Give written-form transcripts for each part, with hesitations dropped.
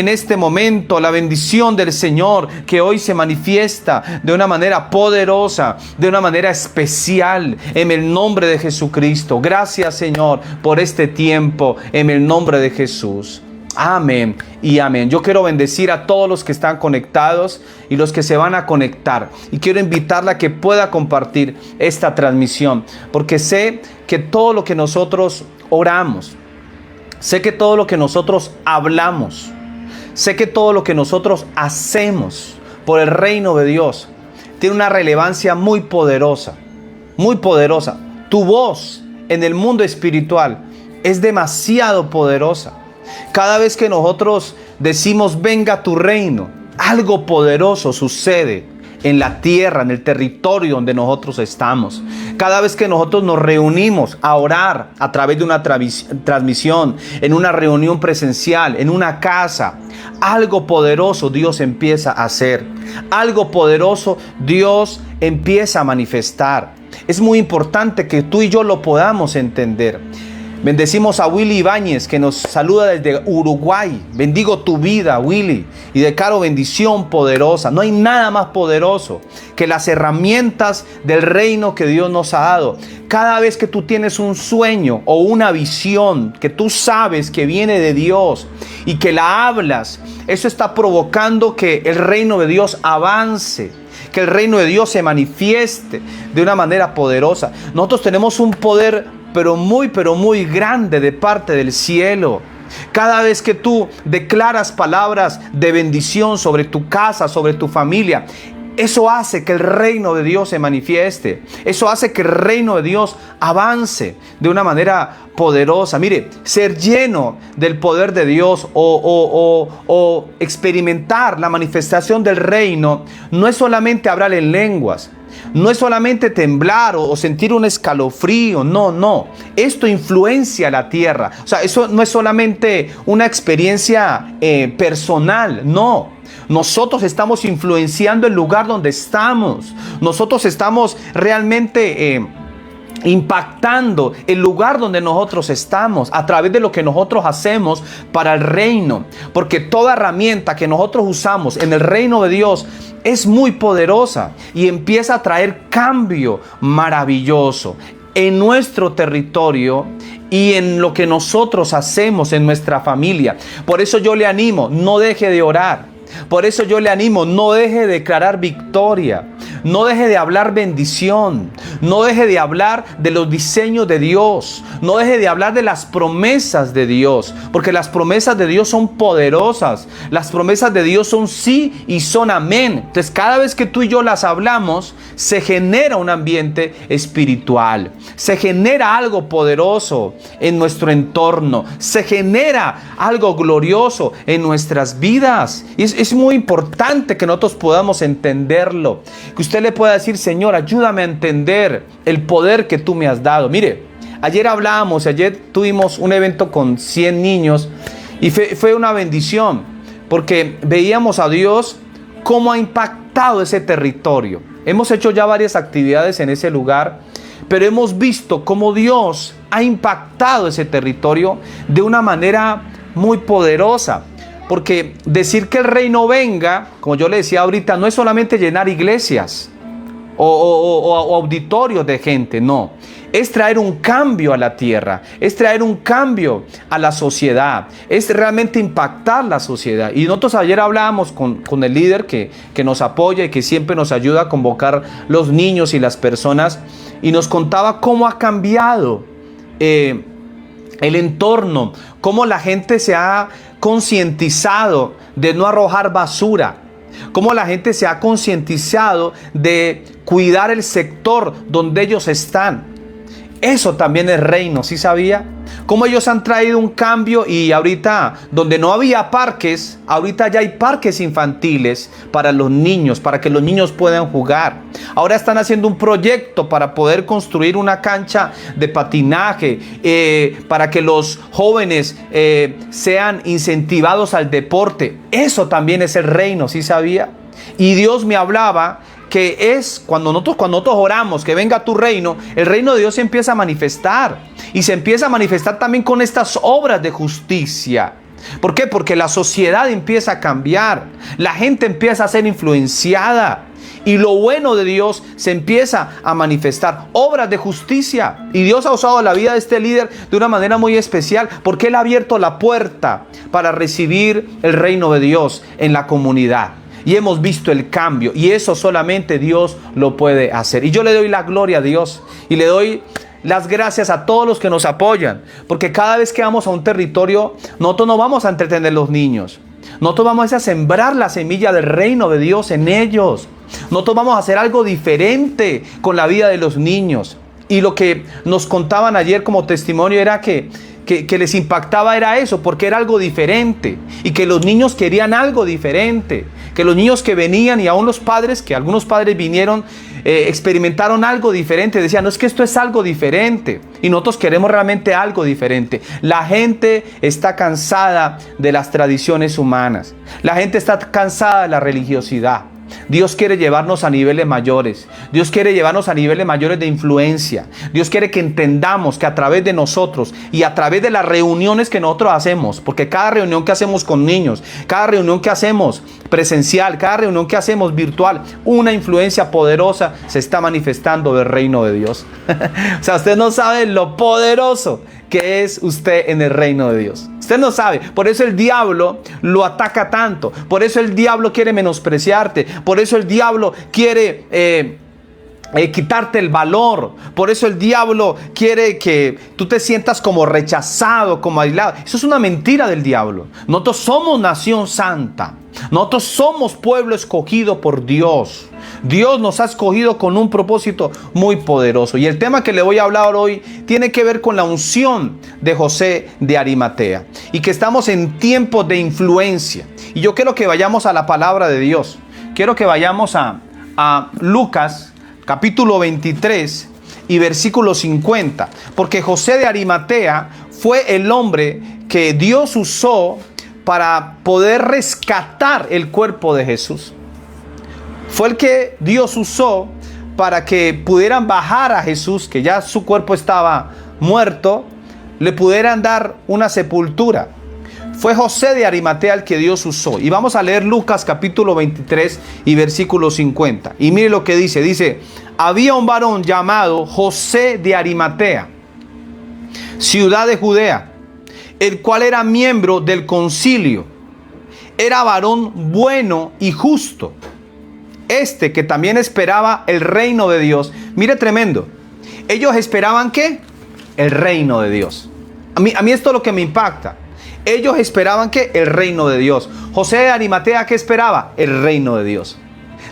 en este momento la bendición del Señor que hoy se manifiesta de una manera poderosa, de una manera especial, en el nombre de Jesucristo. Gracias, Señor, por este tiempo, en el nombre de Jesús. Amén y amén. Yo quiero bendecir a todos los que están conectados y los que se van a conectar. Y quiero invitarla a que pueda compartir esta transmisión, porque sé que todo lo que nosotros oramos, sé que todo lo que nosotros hablamos, sé que todo lo que nosotros hacemos por el reino de Dios tiene una relevancia muy poderosa, muy poderosa. Tu voz en el mundo espiritual es demasiado poderosa. Cada vez que nosotros decimos venga tu reino, algo poderoso sucede en la tierra, en el territorio donde nosotros estamos. Cada vez que nosotros nos reunimos a orar a través de una transmisión, en una reunión presencial, en una casa, algo poderoso Dios empieza a hacer. Algo poderoso Dios empieza a manifestar. Es muy importante que tú y yo lo podamos entender. Bendecimos a Willy Ibáñez, que nos saluda desde Uruguay. Bendigo tu vida, Willy, y declaro bendición poderosa. No hay nada más poderoso que las herramientas del reino que Dios nos ha dado. Cada vez que tú tienes un sueño o una visión que tú sabes que viene de Dios y que la hablas, eso está provocando que el reino de Dios avance, que el reino de Dios se manifieste de una manera poderosa. Nosotros tenemos un poder pero muy grande de parte del cielo. Cada vez que tú declaras palabras de bendición sobre tu casa, sobre tu familia, eso hace que el reino de Dios se manifieste. Eso hace que el reino de Dios avance de una manera poderosa. Mire, ser lleno del poder de Dios o experimentar la manifestación del reino no es solamente hablar en lenguas. No es solamente temblar o sentir un escalofrío, no. Esto influencia la tierra. O sea, eso no es solamente una experiencia personal, no. Nosotros estamos influenciando el lugar donde estamos. Nosotros estamos realmente impactando el lugar donde nosotros estamos a través de lo que nosotros hacemos para el reino. Porque toda herramienta que nosotros usamos en el reino de Dios es muy poderosa y empieza a traer cambio maravilloso en nuestro territorio y en lo que nosotros hacemos en nuestra familia. Por eso yo le animo, no deje de orar. Por eso yo le animo, no deje de declarar victoria. No deje de hablar bendición. No deje de hablar de los diseños de Dios. No deje de hablar de las promesas de Dios. Porque las promesas de Dios son poderosas. Las promesas de Dios son sí y son amén. Entonces cada vez que tú y yo las hablamos, se genera un ambiente espiritual. Se genera algo poderoso en nuestro entorno. Se genera algo glorioso en nuestras vidas. Y es muy importante que nosotros podamos entenderlo. Que usted le pueda decir, Señor, ayúdame a entender el poder que tú me has dado. Mire, ayer tuvimos un evento con 100 niños y fue una bendición porque veíamos a Dios cómo ha impactado ese territorio. Hemos hecho ya varias actividades en ese lugar, pero hemos visto cómo Dios ha impactado ese territorio de una manera muy poderosa. Porque decir que el reino venga, como yo le decía ahorita, no es solamente llenar iglesias o auditorios de gente, no. Es traer un cambio a la tierra, es traer un cambio a la sociedad, es realmente impactar la sociedad. Y nosotros ayer hablábamos con el líder que nos apoya y que siempre nos ayuda a convocar los niños y las personas, y nos contaba cómo ha cambiado el entorno, cómo la gente se ha concientizado de no arrojar basura, cómo la gente se ha concientizado de cuidar el sector donde ellos están. Eso también es reino, ¿sí sabía? Cómo ellos han traído un cambio y ahorita donde no había parques, ahorita ya hay parques infantiles para los niños, para que los niños puedan jugar. Ahora están haciendo un proyecto para poder construir una cancha de patinaje, para que los jóvenes sean incentivados al deporte. Eso también es el reino, ¿sí sabía? Y Dios me hablaba que es cuando nosotros oramos que venga tu reino, el reino de Dios se empieza a manifestar. Y se empieza a manifestar también con estas obras de justicia. ¿Por qué? Porque la sociedad empieza a cambiar, la gente empieza a ser influenciada y lo bueno de Dios se empieza a manifestar, obras de justicia. Y Dios ha usado la vida de este líder de una manera muy especial porque él ha abierto la puerta para recibir el reino de Dios en la comunidad. Y hemos visto el cambio y eso solamente Dios lo puede hacer. Y yo le doy la gloria a Dios y le doy las gracias a todos los que nos apoyan, porque cada vez que vamos a un territorio, nosotros no vamos a entretener a los niños. Nosotros vamos a sembrar la semilla del reino de Dios en ellos. Nosotros vamos a hacer algo diferente con la vida de los niños. Y lo que nos contaban ayer como testimonio era que les impactaba era eso, porque era algo diferente. Y que los niños querían algo diferente. Que los niños que venían y aún los padres, que algunos padres vinieron, experimentaron algo diferente. Decían, no, es que esto es algo diferente. Y nosotros queremos realmente algo diferente. La gente está cansada de las tradiciones humanas. La gente está cansada de la religiosidad. Dios quiere llevarnos a niveles mayores. Dios quiere llevarnos a niveles mayores de influencia. Dios quiere que entendamos que a través de nosotros y a través de las reuniones que nosotros hacemos, porque cada reunión que hacemos con niños, cada reunión que hacemos presencial, cada reunión que hacemos virtual, una influencia poderosa se está manifestando del reino de Dios. O sea, usted no sabe lo poderoso que es usted en el reino de Dios. Usted no sabe. Por eso el diablo lo ataca tanto. Por eso el diablo quiere menospreciarte. Por eso el diablo quiere quitarte el valor. Por eso el diablo quiere que tú te sientas como rechazado, como aislado. Eso es una mentira del diablo. Nosotros somos nación santa. Nosotros somos pueblo escogido por Dios. Dios nos ha escogido con un propósito muy poderoso. Y el tema que le voy a hablar hoy tiene que ver con la unción de José de Arimatea. Y que estamos en tiempos de influencia. Y yo quiero que vayamos a la palabra de Dios. Quiero que vayamos a Lucas capítulo 23 y versículo 50. Porque José de Arimatea fue el hombre que Dios usó para poder rescatar el cuerpo de Jesús. Fue el que Dios usó para que pudieran bajar a Jesús, que ya su cuerpo estaba muerto, le pudieran dar una sepultura. Fue José de Arimatea el que Dios usó. Y vamos a leer Lucas capítulo 23 y versículo 50. Y mire lo que dice. Dice, había un varón llamado José de Arimatea, ciudad de Judea, el cual era miembro del concilio. Era varón bueno y justo, que también esperaba el reino de Dios. Mire, tremendo. Ellos esperaban ¿qué? El reino de Dios. A mí esto es lo que me impacta. Ellos esperaban ¿qué? El reino de Dios. José de Arimatea, ¿qué esperaba? El reino de Dios.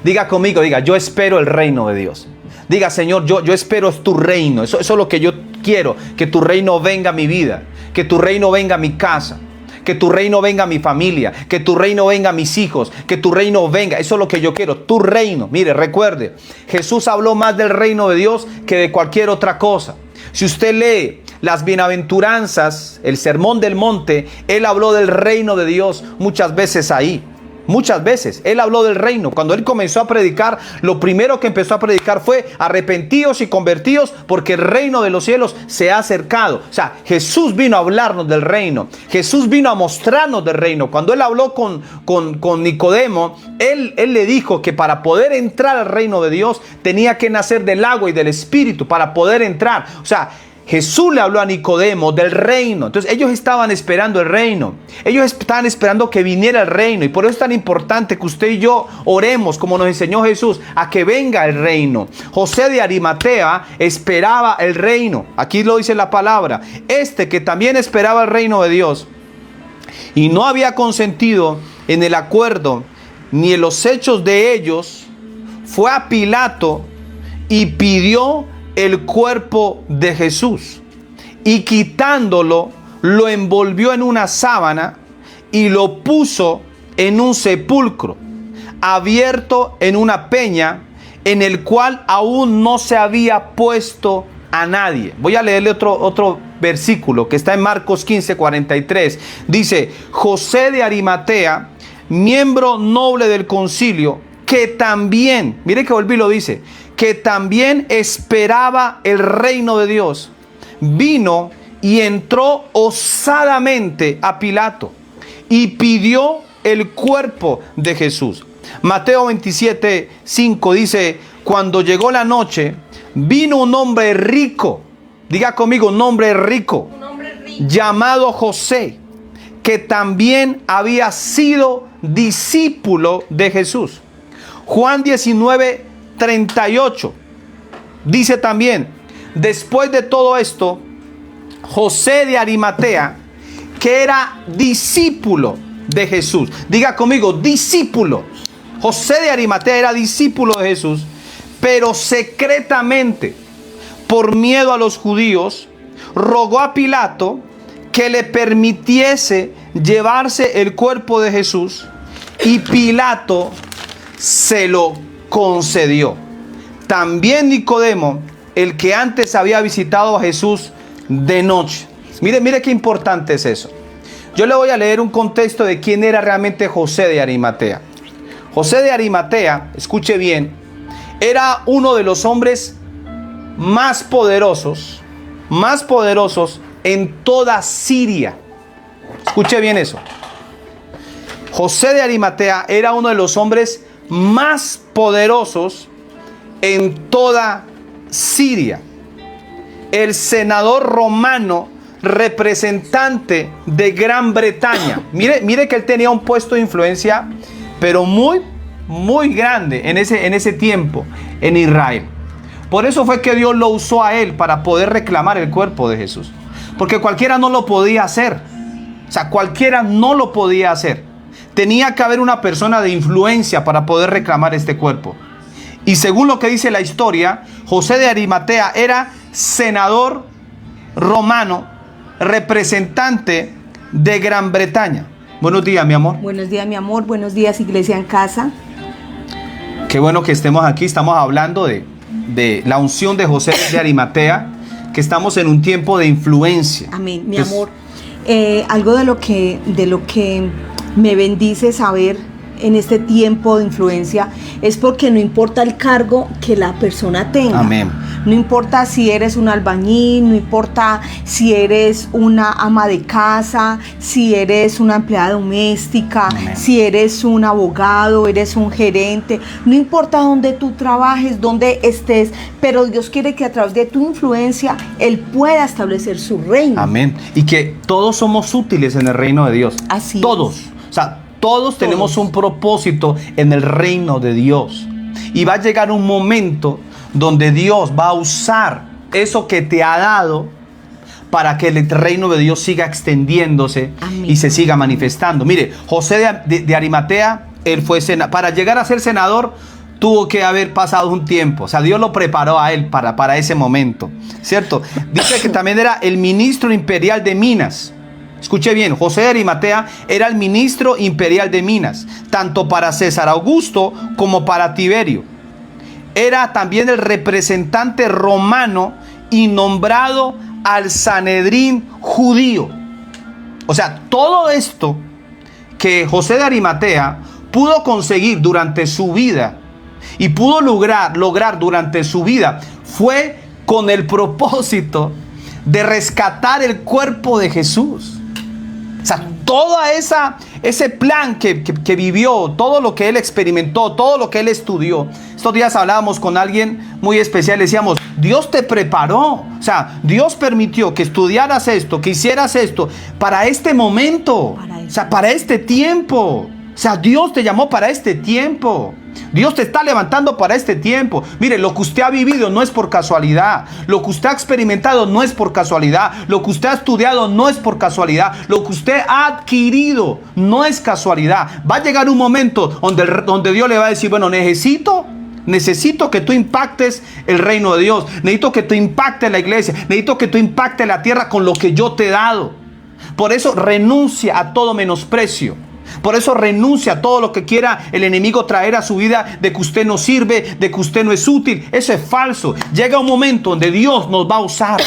Diga conmigo, diga, yo espero el reino de Dios. Diga, Señor, yo espero tu reino. Eso es lo que yo quiero. Que tu reino venga a mi vida. Que tu reino venga a mi casa. Que tu reino venga a mi familia, que tu reino venga a mis hijos, que tu reino venga. Eso es lo que yo quiero, tu reino. Mire, recuerde, Jesús habló más del reino de Dios que de cualquier otra cosa. Si usted lee las bienaventuranzas, el sermón del monte, él habló del reino de Dios muchas veces ahí. Muchas veces él habló del reino. Cuando él comenzó a predicar, lo primero que empezó a predicar fue arrepentíos y convertíos porque el reino de los cielos se ha acercado. O sea, Jesús vino a hablarnos del reino. Jesús vino a mostrarnos del reino. Cuando él habló con Nicodemo, él le dijo que para poder entrar al reino de Dios tenía que nacer del agua y del espíritu para poder entrar. O sea, Jesús le habló a Nicodemo del reino. Entonces ellos estaban esperando el reino. Ellos estaban esperando que viniera el reino. Y por eso es tan importante que usted y yo oremos, como nos enseñó Jesús, a que venga el reino. José de Arimatea esperaba el reino. Aquí lo dice la palabra. Que también esperaba el reino de Dios y no había consentido en el acuerdo ni en los hechos de ellos, fue a Pilato y pidió el cuerpo de Jesús, y quitándolo lo envolvió en una sábana y lo puso en un sepulcro abierto en una peña, en el cual aún no se había puesto a nadie. Voy a leerle otro versículo que está en Marcos 15:43. Dice, José de Arimatea, miembro noble del concilio, que también, mire que volví y lo dice, que también esperaba el reino de Dios, vino y entró osadamente a Pilato y pidió el cuerpo de Jesús. Mateo 27:5 dice: cuando llegó la noche, vino un hombre rico, diga conmigo, un hombre rico, llamado José, que también había sido discípulo de Jesús. Juan 19:38 dice también: después de todo esto, José de Arimatea, que era discípulo de Jesús, diga conmigo, discípulo. José de Arimatea era discípulo de Jesús, pero secretamente, por miedo a los judíos, rogó a Pilato que le permitiese llevarse el cuerpo de Jesús, y Pilato se lo concedió. También Nicodemo, el que antes había visitado a Jesús de noche. Mire qué importante es eso. Yo le voy a leer un contexto de quién era realmente José de Arimatea. José de Arimatea, escuche bien, era uno de los hombres más poderosos en toda Siria. Escuche bien eso. José de Arimatea era uno de los hombres más poderosos en toda Siria. El senador romano, representante de Gran Bretaña. Mire que él tenía un puesto de influencia, pero muy grande en ese tiempo en Israel. Por eso fue que Dios lo usó a él para poder reclamar el cuerpo de Jesús. Porque cualquiera no lo podía hacer. O sea, cualquiera no lo podía hacer. Tenía que haber una persona de influencia para poder reclamar este cuerpo. Y según lo que dice la historia, José de Arimatea era senador romano, representante de Gran Bretaña. Buenos días, mi amor. Buenos días, mi amor. Buenos días, Iglesia en Casa. Qué bueno que estemos aquí. Estamos hablando de la unción de José de Arimatea, que estamos en un tiempo de influencia. Amén, mi amor. Algo de lo que me bendice saber en este tiempo de influencia es porque no importa el cargo que la persona tenga. Amén. No importa si eres un albañil, no importa si eres una ama de casa, si eres una empleada doméstica, Amén. Si eres un abogado, eres un gerente, no importa dónde tú trabajes, dónde estés, pero Dios quiere que a través de tu influencia Él pueda establecer su reino. Amén. Y que todos somos útiles en el reino de Dios. Así todos. es. O sea, todos tenemos un propósito en el reino de Dios. Y va a llegar un momento donde Dios va a usar eso que te ha dado para que el reino de Dios siga extendiéndose. Amén. Y se siga manifestando. Mire, José de Arimatea, él fue para llegar a ser senador, tuvo que haber pasado un tiempo. O sea, Dios lo preparó a él para ese momento, ¿cierto? Dice que también era el ministro imperial de Minas. Escuche bien, José de Arimatea era el ministro imperial de Minas, tanto para César Augusto como para Tiberio. Era también el representante romano y nombrado al Sanedrín judío. O sea, todo esto que José de Arimatea pudo conseguir durante su vida y pudo lograr durante su vida fue con el propósito de rescatar el cuerpo de Jesús. O sea, todo ese plan que vivió, todo lo que él experimentó, todo lo que él estudió. Estos días hablábamos con alguien muy especial, decíamos, Dios te preparó. O sea, Dios permitió que estudiaras esto, que hicieras esto para este momento, o sea, para este tiempo. O sea, Dios te llamó para este tiempo. Dios te está levantando para este tiempo. Mire, lo que usted ha vivido no es por casualidad. Lo que usted ha experimentado no es por casualidad. Lo que usted ha estudiado no es por casualidad. Lo que usted ha adquirido no es casualidad. Va a llegar un momento donde Dios le va a decir, bueno, necesito que tú impactes el reino de Dios. Necesito que tú impactes la iglesia. Necesito que tú impactes la tierra con lo que yo te he dado. Por eso renuncia a todo menosprecio. Por eso renuncia a todo lo que quiera el enemigo traer a su vida, de que usted no sirve, de que usted no es útil. Eso es falso. Llega un momento donde Dios nos va a usar.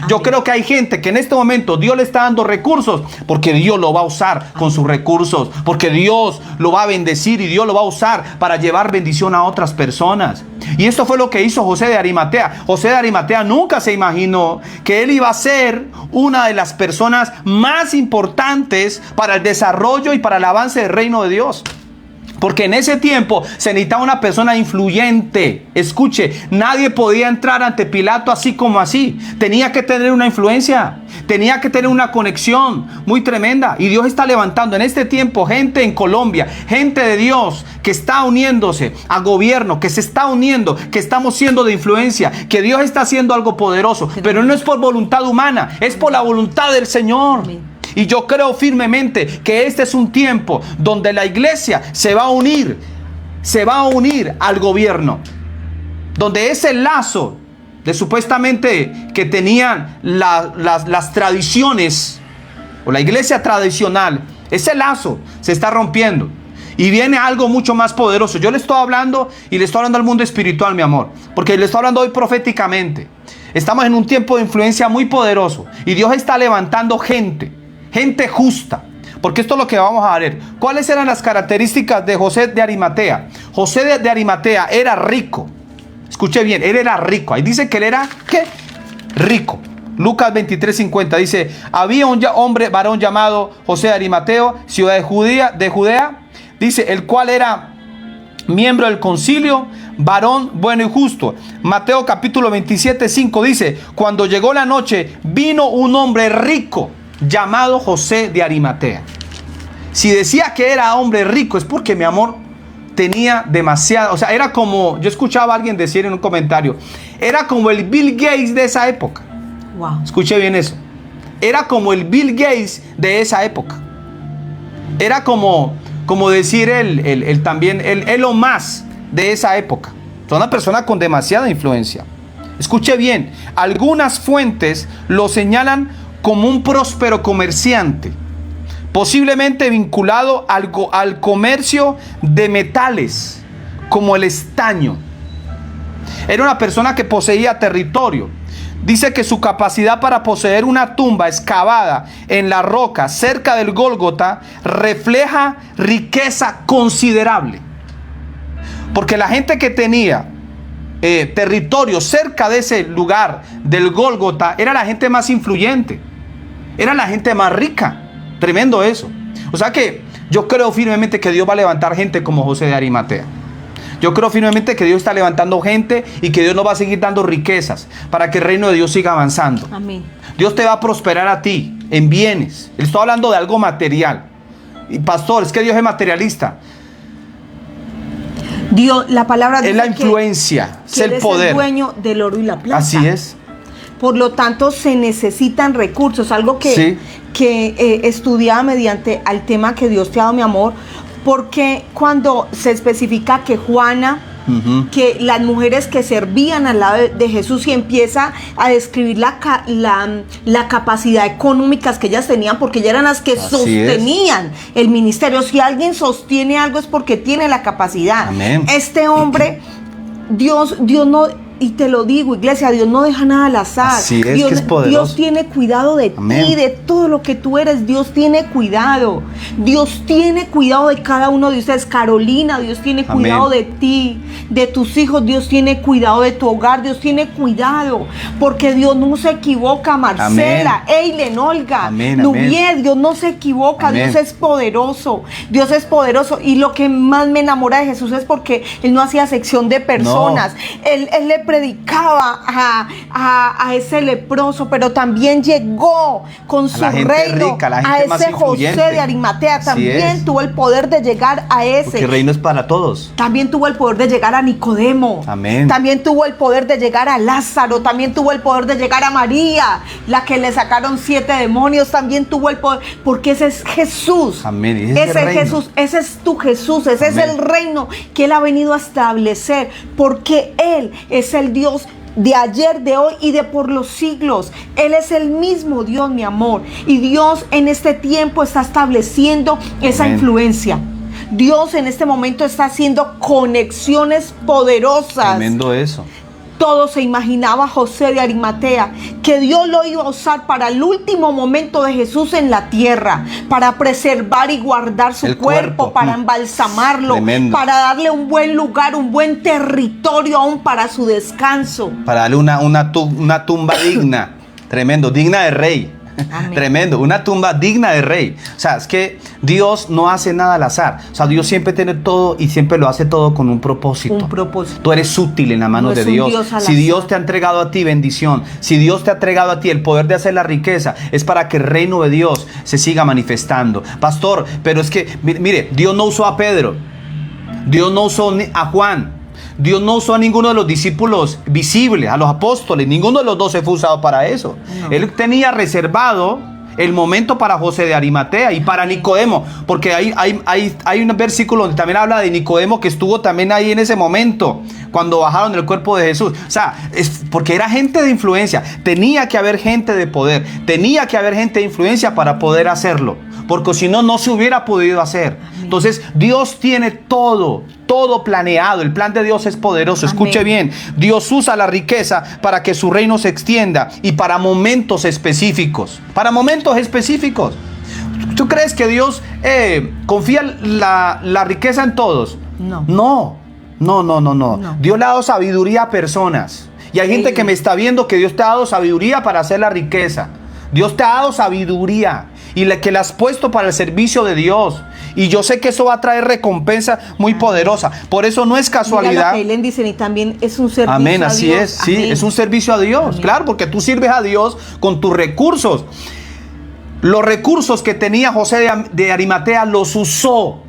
Yo creo que hay gente que en este momento Dios le está dando recursos porque Dios lo va a usar con sus recursos, porque Dios lo va a bendecir y Dios lo va a usar para llevar bendición a otras personas. Y esto fue lo que hizo José de Arimatea. José de Arimatea nunca se imaginó que él iba a ser una de las personas más importantes para el desarrollo y para el avance del reino de Dios. Porque en ese tiempo se necesitaba una persona influyente. Escuche, nadie podía entrar ante Pilato así como así. Tenía que tener una influencia, tenía que tener una conexión muy tremenda. Y Dios está levantando en este tiempo gente en Colombia, gente de Dios que está uniéndose a gobierno, que se está uniendo, que estamos siendo de influencia, que Dios está haciendo algo poderoso. Pero no es por voluntad humana, es por la voluntad del Señor. Amén. Y yo creo firmemente que este es un tiempo donde la iglesia se va a unir al gobierno. Donde ese lazo de supuestamente que tenían las tradiciones o la iglesia tradicional, ese lazo se está rompiendo. Y viene algo mucho más poderoso. Yo le estoy hablando y le estoy hablando al mundo espiritual, mi amor. Porque le estoy hablando hoy proféticamente. Estamos en un tiempo de influencia muy poderoso. Y Dios está levantando gente justa, porque esto es lo que vamos a ver. ¿Cuáles eran las características de José de Arimatea? José de Arimatea era rico. Escuche bien, él era rico. Ahí dice que él era, ¿qué? Rico. Lucas 23:50 dice: había un hombre varón llamado José de Arimateo, ciudad de Judea, dice, el cual era miembro del concilio, varón bueno y justo. Mateo capítulo 27:5 dice: cuando llegó la noche, vino un hombre rico llamado José de Arimatea. Si decía que era hombre rico, es porque, mi amor, tenía demasiado. O sea, era como, yo escuchaba a alguien decir en un comentario, era como el Bill Gates de esa época. Wow. Escuche bien eso. Era como el Bill Gates de esa época. Era como decir el Elon Musk de esa época. Son una persona con demasiada influencia. Escuche bien, algunas fuentes lo señalan como un próspero comerciante, posiblemente vinculado al comercio de metales, como el estaño. Era una persona que poseía territorio. Dice que su capacidad para poseer una tumba excavada en la roca cerca del Gólgota refleja riqueza considerable. Porque la gente que tenía territorio cerca de ese lugar del Gólgota era la gente más influyente, era la gente más rica. Tremendo eso. O sea que yo creo firmemente que Dios va a levantar gente como José de Arimatea. Yo creo firmemente que Dios está levantando gente y que Dios nos va a seguir dando riquezas para que el reino de Dios siga avanzando. Amén. Dios te va a prosperar a ti en bienes. Estoy hablando de algo material. Y pastor, es que Dios es materialista. Dios, la palabra es la influencia, es el poder. Es el dueño del oro y la plata. Así es. Por lo tanto, se necesitan recursos, algo que estudiaba mediante al tema que Dios te ha dado, mi amor, porque cuando se especifica que Juana, que las mujeres que servían al lado de Jesús, y empieza a describir la capacidad económica que ellas tenían, porque ellas eran las que sostenían el ministerio. Si alguien sostiene algo es porque tiene la capacidad. Amén. Este hombre, Dios no... Y te lo digo, iglesia, Dios no deja nada al azar. Así es, Dios, que es poderoso. Dios tiene cuidado de Amén. ti, de todo lo que tú eres. Dios tiene cuidado. Dios tiene cuidado de cada uno de ustedes. Carolina, Dios tiene cuidado Amén. de ti, de tus hijos. Dios tiene cuidado de tu hogar. Dios tiene cuidado. Porque Dios no se equivoca. Marcela, Eilen, Olga, Amén, Nubiel, Dios no se equivoca. Amén. Dios es poderoso. Dios es poderoso. Y lo que más me enamora de Jesús es porque Él no hacía sección de personas. No. Él le predicaba a ese leproso, pero también llegó con su reino rica, a ese José de Arimatea. También tuvo el poder de llegar a ese. Porque el reino es para todos. También tuvo el poder de llegar a Nicodemo. Amén. También tuvo el poder de llegar a Lázaro. También tuvo el poder de llegar a María, la que le sacaron 7 demonios. También tuvo el poder, porque ese es Jesús. Amén. Ese es Jesús, ese es tu Jesús, ese Amén. Es el reino que Él ha venido a establecer, porque Él es el Dios de ayer, de hoy y de por los siglos. Él es el mismo Dios, mi amor. Y Dios en este tiempo está estableciendo esa Amén. Influencia. Dios en este momento está haciendo conexiones poderosas. Tremendo eso. todo se imaginaba José de Arimatea que Dios lo iba a usar para el último momento de Jesús en la tierra, para preservar y guardar su cuerpo, para embalsamarlo, tremendo, para darle un buen lugar, un buen territorio aún para su descanso. Para darle una tumba digna, tremendo, digna de rey. Amén. Tremendo, una tumba digna de rey. O sea, es que Dios no hace nada al azar. O sea, Dios siempre tiene todo y siempre lo hace todo con un propósito. Un propósito. Tú eres útil en la mano de Dios. Si Dios te ha entregado a ti bendición, si Dios te ha entregado a ti el poder de hacer la riqueza, es para que el reino de Dios se siga manifestando. Pastor, pero es que, mire, Dios no usó a Pedro, Dios no usó a Juan, Dios no usó a ninguno de los discípulos visibles, a los apóstoles. Ninguno de los 12 fue usado para eso. No. Él tenía reservado el momento para José de Arimatea y para Nicodemo, porque hay un versículo donde también habla de Nicodemo, que estuvo también ahí en ese momento cuando bajaron del cuerpo de Jesús. O sea, es porque era gente de influencia. Tenía que haber gente de poder, tenía que haber gente de influencia para poder hacerlo, porque si no, no se hubiera podido hacer. Entonces Dios tiene todo planeado. El plan de Dios es poderoso. Escuche bien, Dios usa la riqueza para que su reino se extienda y para momentos específicos. Para momentos específicos. ¿Tú crees que Dios confía la riqueza en todos? No. Dios le ha dado sabiduría a personas. Y hay gente que me está viendo que Dios te ha dado sabiduría para hacer la riqueza. Dios te ha dado sabiduría y que la has puesto para el servicio de Dios. Y yo sé que eso va a traer recompensa muy poderosa. Por eso no es casualidad. Dicen, y también es un servicio amén, a así Dios. Es, sí, amén. Es un servicio a Dios. Amén. Claro, porque tú sirves a Dios con tus recursos. Los recursos que tenía José de Arimatea los usó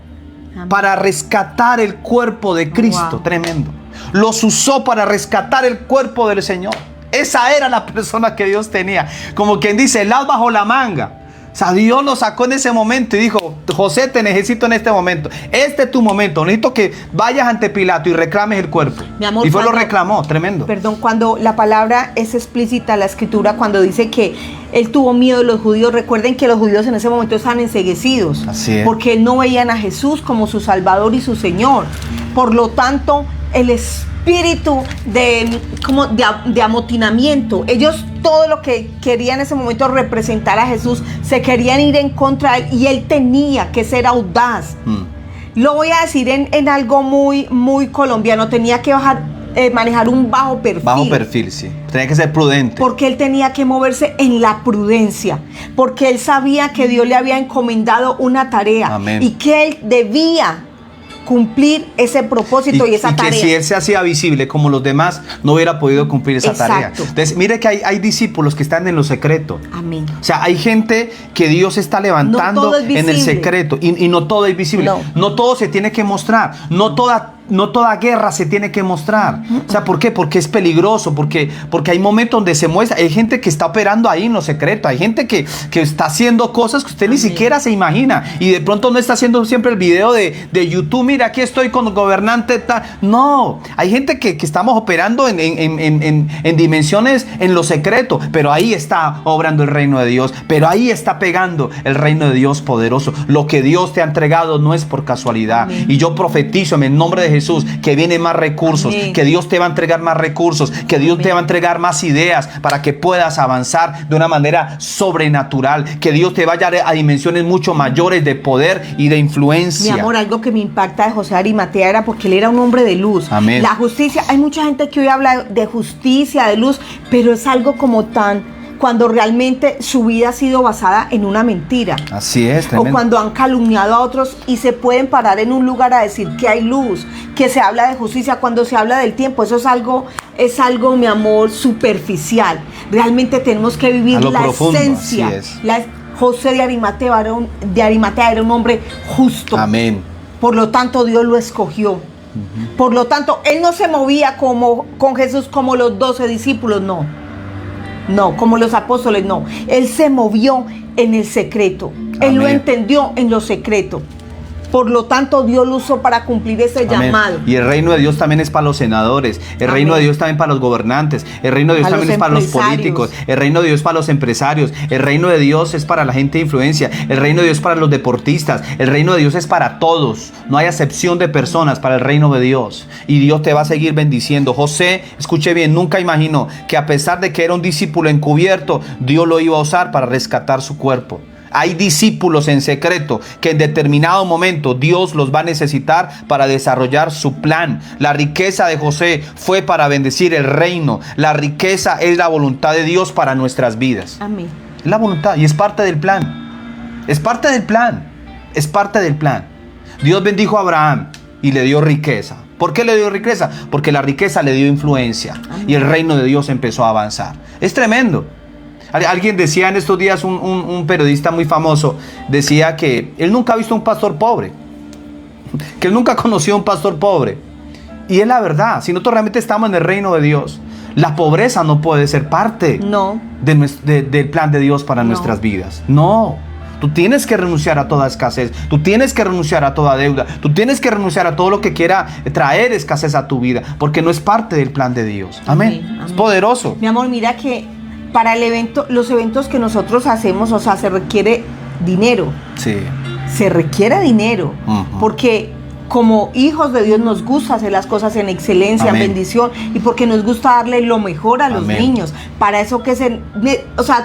para rescatar el cuerpo de Cristo. Wow. Tremendo. Los usó para rescatar el cuerpo del Señor. Esa era la persona que Dios tenía. Como quien dice, el as bajo la manga. O sea, Dios lo sacó en ese momento y dijo: José, te necesito en este momento. Este es tu momento. Necesito que vayas ante Pilato y reclames el cuerpo. Mi amor, y fue lo reclamó. Tremendo. Perdón, cuando la palabra es explícita, la escritura, cuando dice que él tuvo miedo de los judíos, recuerden que los judíos en ese momento estaban enceguecidos. Así es. Porque no veían a Jesús como su Salvador y su Señor. Por lo tanto, el espíritu de amotinamiento, ellos todo lo que querían en ese momento representar a Jesús, se querían ir en contra de él, y él tenía que ser audaz. Lo voy a decir en algo muy, muy colombiano, tenía que manejar un bajo perfil. Bajo perfil, sí. Tenía que ser prudente. Porque él tenía que moverse en la prudencia, porque él sabía que Dios le había encomendado una tarea. Amén. Y que él debía cumplir ese propósito y esa tarea. Y que si él se hacía visible como los demás, no hubiera podido cumplir esa tarea. Entonces, mire que hay discípulos que están en lo secreto. Amén. O sea, hay gente que Dios está levantando en el secreto. Y no todo es visible. No todo se tiene que mostrar. No toda guerra se tiene que mostrar. O sea, ¿por qué? Porque es peligroso, porque hay momentos donde se muestra. Hay gente que está operando ahí en lo secreto. Hay gente que está haciendo cosas que usted ni siquiera se imagina. Y de pronto no está haciendo siempre el video de YouTube. Mira, aquí estoy con el gobernante. No, hay gente que estamos operando en dimensiones en lo secreto. Pero ahí está obrando el reino de Dios. Pero ahí está pegando el reino de Dios poderoso. Lo que Dios te ha entregado no es por casualidad. Amén. Y yo profetizo en el nombre de Jesús que vienen más recursos. Amén. Que Dios te va a entregar más recursos, que Dios te va a entregar más ideas para que puedas avanzar de una manera sobrenatural, que Dios te vaya a dimensiones mucho mayores de poder y de influencia. Mi amor, algo que me impacta de José de Arimatea era porque él era un hombre de luz. Amén. La justicia, hay mucha gente que hoy habla de justicia, de luz, pero es algo como tan... cuando realmente su vida ha sido basada en una mentira. Así es, tremendo. O cuando han calumniado a otros y se pueden parar en un lugar a decir que hay luz, que se habla de justicia, cuando se habla del tiempo. Eso es algo, mi amor, superficial. Realmente tenemos que vivir la profundo, esencia. Así es. José de Arimatea era un hombre justo. Amén. Por lo tanto, Dios lo escogió. Por lo tanto, él no se movía con Jesús como los 12 discípulos, no, como los apóstoles, no. Él se movió en el secreto. Amén. Él lo entendió en lo secreto. Por lo tanto, Dios lo usó para cumplir ese llamado. Y el reino de Dios también es para los senadores, el reino de Dios también para los gobernantes, el reino de Dios también es para los políticos, el reino de Dios para los empresarios, el reino de Dios es para la gente de influencia, el reino de Dios para los deportistas, el reino de Dios es para todos. No hay acepción de personas para el reino de Dios. Y Dios te va a seguir bendiciendo. José, escuche bien, nunca imaginó que a pesar de que era un discípulo encubierto, Dios lo iba a usar para rescatar su cuerpo. Hay discípulos en secreto que en determinado momento Dios los va a necesitar para desarrollar su plan. La riqueza de José fue para bendecir el reino. La riqueza es la voluntad de Dios para nuestras vidas. Amén. Es la voluntad y es parte del plan. Es parte del plan. Es parte del plan. Dios bendijo a Abraham y le dio riqueza. ¿Por qué le dio riqueza? Porque la riqueza le dio influencia. Amén. Y el reino de Dios empezó a avanzar. Es tremendo. Alguien decía en estos días, un periodista muy famoso, decía que él nunca ha visto un pastor pobre, que él nunca conoció a un pastor pobre. Y es la verdad, si nosotros realmente estamos en el reino de Dios, la pobreza no puede ser parte del plan de Dios para nuestras vidas. No, tú tienes que renunciar a toda escasez, tú tienes que renunciar a toda deuda, tú tienes que renunciar a todo lo que quiera traer escasez a tu vida, porque no es parte del plan de Dios. Amén. Amén. Es poderoso. Mi amor, mira que para el evento, los eventos que nosotros hacemos, o sea, se requiere dinero. Sí. Se requiere dinero. Porque como hijos de Dios nos gusta hacer las cosas en excelencia, en bendición, y porque nos gusta darle lo mejor a los niños. Para eso que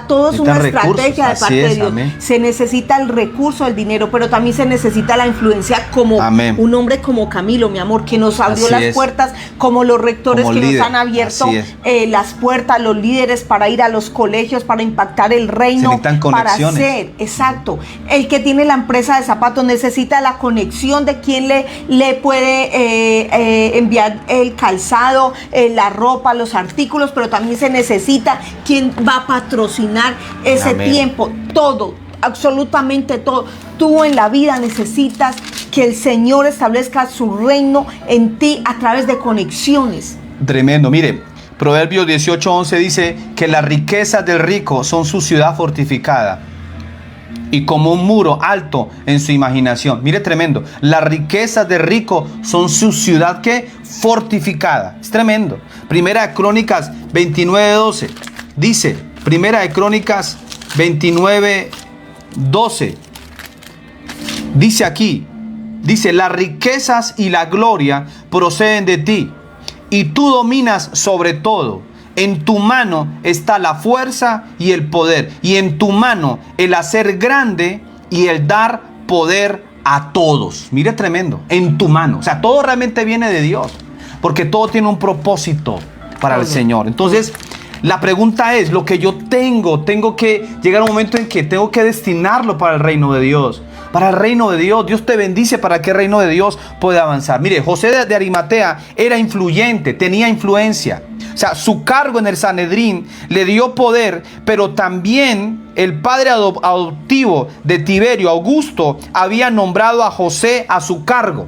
todo es una estrategia de parte de Dios. Se necesita el recurso, el dinero, pero también se necesita la influencia como un hombre como Camilo, mi amor, que nos abrió las puertas, como los rectores como que líder. Nos han abierto las puertas, los líderes para ir a los colegios, para impactar el reino, para hacer, exacto. El que tiene la empresa de zapatos necesita la conexión de quien le puede enviar el calzado, la ropa, los artículos, pero también se necesita quien va a patrocinar ese tiempo, todo, absolutamente todo. Tú en la vida necesitas que el Señor establezca su reino en ti a través de conexiones. Tremendo, mire, Proverbios 18:11 dice que las riquezas del rico son su ciudad fortificada y como un muro alto en su imaginación. Mire, tremendo. Las riquezas de rico son su ciudad que fortificada. Es tremendo. Primera de Crónicas 29:12. Dice, Primera de Crónicas 29:12. Dice aquí, dice, las riquezas y la gloria proceden de ti, y tú dominas sobre todo. En tu mano está la fuerza y el poder, y en tu mano el hacer grande y el dar poder a todos. Mire, tremendo, en tu mano. O sea, todo realmente viene de Dios, porque todo tiene un propósito para el Señor. Entonces, la pregunta es, lo que yo tengo que llegar a un momento en que tengo que destinarlo para el reino de Dios. Para el reino de Dios. Dios te bendice para que el reino de Dios pueda avanzar. Mire, José de Arimatea era influyente, tenía influencia. O sea, su cargo en el Sanedrín le dio poder, pero también el padre adoptivo de Tiberio, Augusto, había nombrado a José a su cargo.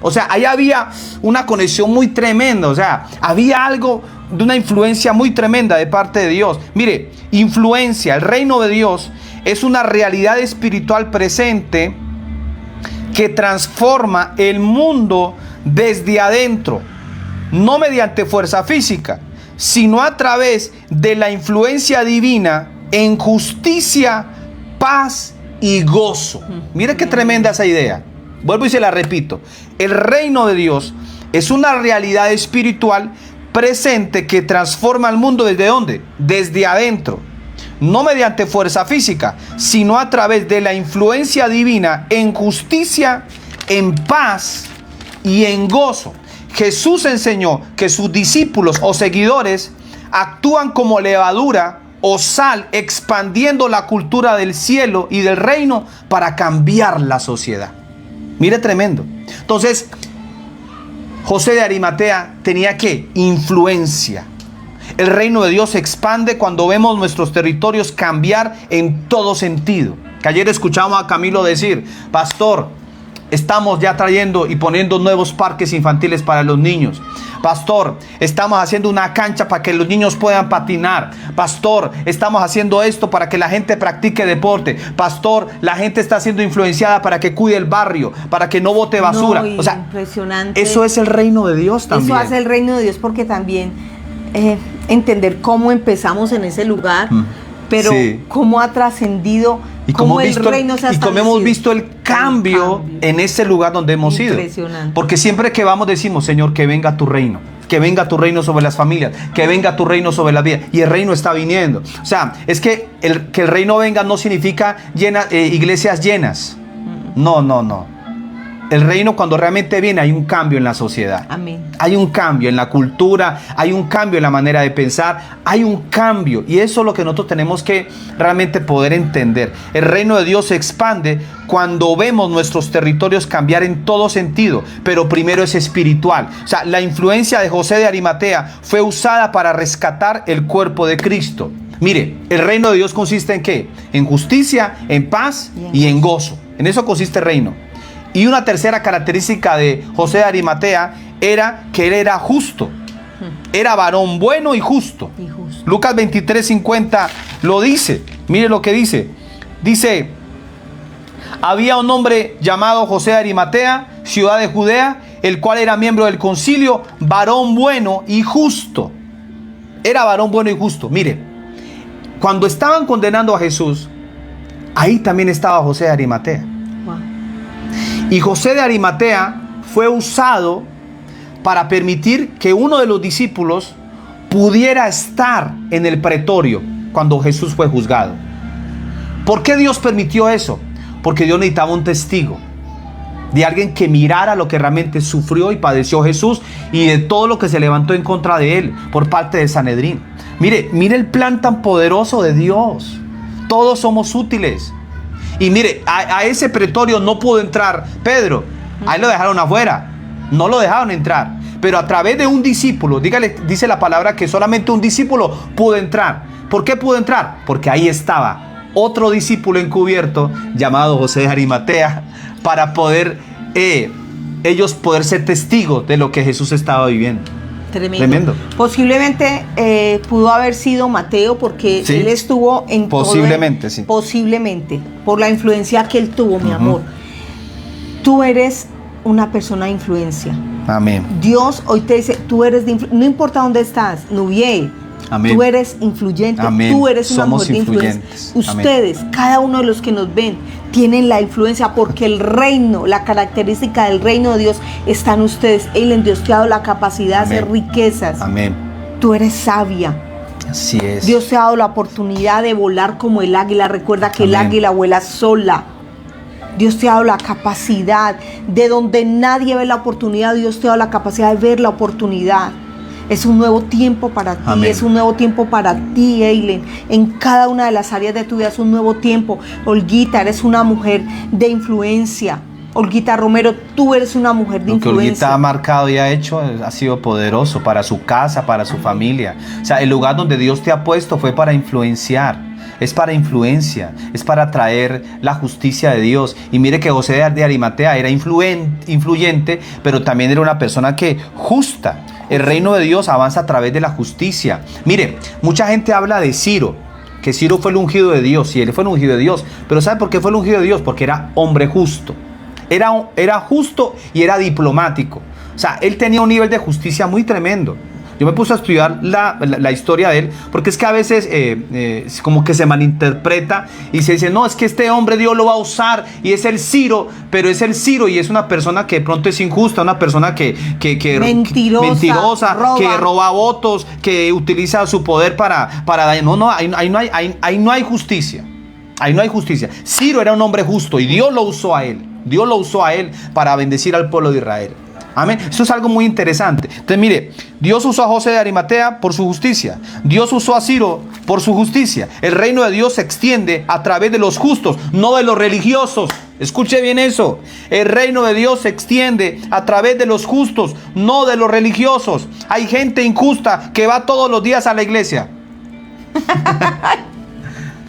O sea, ahí había una conexión muy tremenda. O sea, había algo de una influencia muy tremenda de parte de Dios. Mire, influencia, el reino de Dios es una realidad espiritual presente que transforma el mundo desde adentro, no mediante fuerza física, sino a través de la influencia divina en justicia, paz y gozo. Mire qué tremenda esa idea. Vuelvo y se la repito. El reino de Dios es una realidad espiritual presente que transforma el mundo ¿desde dónde? Desde adentro. No mediante fuerza física, sino a través de la influencia divina en justicia, en paz y en gozo. Jesús enseñó que sus discípulos o seguidores actúan como levadura o sal, expandiendo la cultura del cielo y del reino para cambiar la sociedad. Mire, tremendo. Entonces, José de Arimatea tenía ¿qué? Influencia. El reino de Dios se expande cuando vemos nuestros territorios cambiar en todo sentido. Que ayer escuchamos a Camilo decir, pastor, estamos ya trayendo y poniendo nuevos parques infantiles para los niños. Pastor, estamos haciendo una cancha para que los niños puedan patinar. Pastor, estamos haciendo esto para que la gente practique deporte. Pastor, la gente está siendo influenciada para que cuide el barrio, para que no bote basura. No, o sea, impresionante. Eso es el reino de Dios también. Eso hace el reino de Dios, porque también entender cómo empezamos en ese lugar, pero sí, cómo ha trascendido, y cómo el reino se ha establecido. Y cómo hemos visto el cambio en ese lugar donde hemos ido. Porque siempre que vamos decimos, Señor, que venga tu reino. Que venga tu reino sobre las familias, que venga tu reino sobre la vida. Y el reino está viniendo. O sea, es que el reino venga no significa iglesias llenas. No. El reino, cuando realmente viene, hay un cambio en la sociedad. Amén. Hay un cambio en la cultura, hay un cambio en la manera de pensar, hay un cambio. Y eso es lo que nosotros tenemos que realmente poder entender. El reino de Dios se expande cuando vemos nuestros territorios cambiar en todo sentido, pero primero es espiritual. O sea, la influencia de José de Arimatea fue usada para rescatar el cuerpo de Cristo. Mire, el reino de Dios consiste ¿en qué? En justicia, en paz y en gozo. En eso consiste el reino. Y una tercera característica de José de Arimatea era que él era justo. Era varón bueno y justo. Lucas 23:50 lo dice. Mire lo que dice. Dice, había un hombre llamado José de Arimatea, ciudad de Judea, el cual era miembro del concilio, varón bueno y justo. Era varón bueno y justo. Mire, cuando estaban condenando a Jesús, ahí también estaba José de Arimatea. Y José de Arimatea fue usado para permitir que uno de los discípulos pudiera estar en el pretorio cuando Jesús fue juzgado. ¿Por qué Dios permitió eso? Porque Dios necesitaba un testigo, de alguien que mirara lo que realmente sufrió y padeció Jesús y de todo lo que se levantó en contra de él por parte de Sanedrín. Mire el plan tan poderoso de Dios. Todos somos útiles. Y mire, a ese pretorio no pudo entrar Pedro. Ahí lo dejaron afuera. No lo dejaron entrar. Pero a través de un discípulo, dice la palabra que solamente un discípulo pudo entrar. ¿Por qué pudo entrar? Porque ahí estaba otro discípulo encubierto llamado José de Arimatea, para poder ellos poder ser testigos de lo que Jesús estaba viviendo. Tremendo. Posiblemente pudo haber sido Mateo, porque sí, él estuvo en posiblemente, sí. Posiblemente, por la influencia que él tuvo, mi amor. Tú eres una persona de influencia. Amén. Dios hoy te dice, tú eres no importa dónde estás, Nubiel. Amén. Tú eres influyente. Amén. Tú eres una Somos mujer de influencia. Ustedes, amén, cada uno de los que nos ven, tienen la influencia, porque el reino, la característica del reino de Dios está en ustedes. Él en Dios te ha dado la capacidad, amén, de hacer riquezas. Amén. Tú eres sabia. Así es. Dios te ha dado la oportunidad de volar como el águila. Recuerda que, amén, el águila vuela sola. Dios te ha dado la capacidad de donde nadie ve la oportunidad. Dios te ha dado la capacidad de ver la oportunidad. Es un nuevo tiempo para ti, amén, es un nuevo tiempo para ti, Eileen. En cada una de las áreas de tu vida es un nuevo tiempo. Olguita, eres una mujer de influencia. Olguita Romero, tú eres una mujer de influencia. Lo que Olguita ha marcado y ha hecho ha sido poderoso para su casa, para su familia. O sea, el lugar donde Dios te ha puesto fue para influenciar. Es para influencia, es para traer la justicia de Dios. Y mire que José de Arimatea era influyente, pero también era una persona que justa. El reino de Dios avanza a través de la justicia. Mire, mucha gente habla de Ciro, que Ciro fue el ungido de Dios, y él fue el ungido de Dios. Pero ¿sabe por qué fue el ungido de Dios? Porque era hombre justo. Era justo y era diplomático. O sea, él tenía un nivel de justicia muy tremendo. Yo me puse a estudiar la historia de él, porque es que a veces como que se malinterpreta y se dice, no, es que este hombre Dios lo va a usar y es el Ciro, pero es el Ciro y es una persona que de pronto es injusta, una persona que mentirosa, que roba votos, que utiliza su poder para dañar. No, ahí no hay justicia. Ahí no hay justicia. Ciro era un hombre justo y Dios lo usó a él. Dios lo usó a él para bendecir al pueblo de Israel. Amén. Eso es algo muy interesante. Entonces, mire, Dios usó a José de Arimatea por su justicia. Dios usó a Ciro por su justicia. El reino de Dios se extiende a través de los justos, no de los religiosos. Escuche bien eso. El reino de Dios se extiende a través de los justos, no de los religiosos. Hay gente injusta que va todos los días a la iglesia.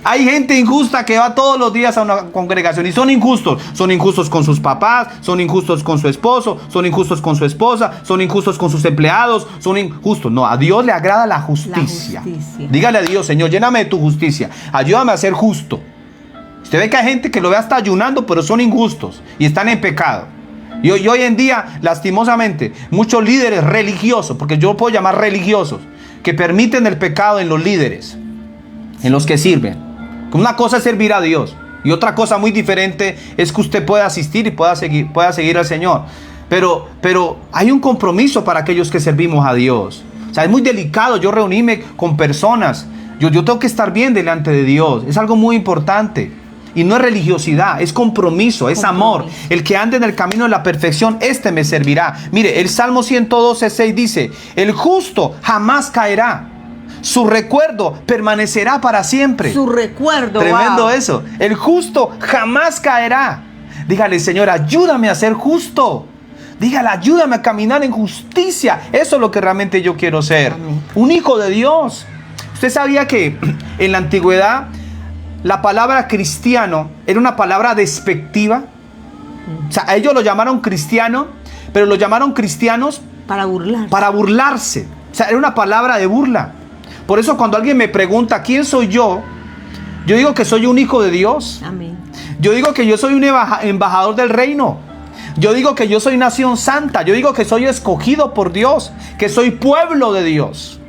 Hay gente injusta que va todos los días a una congregación y son injustos. Son injustos con sus papás, son injustos con su esposo, son injustos con su esposa, son injustos con sus empleados, son injustos. No, a Dios le agrada la justicia. Dígale a Dios, Señor, lléname de tu justicia. Ayúdame a ser justo. Usted ve que hay gente que lo ve hasta ayunando, pero son injustos y están en pecado. Y hoy en día, lastimosamente, muchos líderes religiosos, porque yo puedo llamar religiosos, que permiten el pecado en los líderes, en los que sirven. Una cosa es servir a Dios y otra cosa muy diferente es que usted pueda asistir y pueda seguir al Señor. Pero hay un compromiso para aquellos que servimos a Dios. O sea, es muy delicado yo reunirme con personas. Yo tengo que estar bien delante de Dios. Es algo muy importante. Y no es religiosidad, es compromiso, es amor. El que ande en el camino de la perfección, este me servirá. Mire, el Salmo 112:6 dice: el justo jamás caerá. Su recuerdo permanecerá para siempre. Su recuerdo. Tremendo, wow. Eso. El justo jamás caerá. Dígale, Señor, ayúdame a ser justo. Dígale, ayúdame a caminar en justicia. Eso es lo que realmente yo quiero ser. Amén. Un hijo de Dios. ¿Usted sabía que en la antigüedad la palabra cristiano era una palabra despectiva? O sea, a ellos lo llamaron cristiano, pero lo llamaron cristianos para burlarse. Para burlarse. O sea, era una palabra de burla. Por eso cuando alguien me pregunta quién soy yo digo que soy un hijo de Dios. Amén. Yo digo que yo soy un embajador del reino. Yo digo que yo soy nación santa. Yo digo que soy escogido por Dios, que soy pueblo de Dios.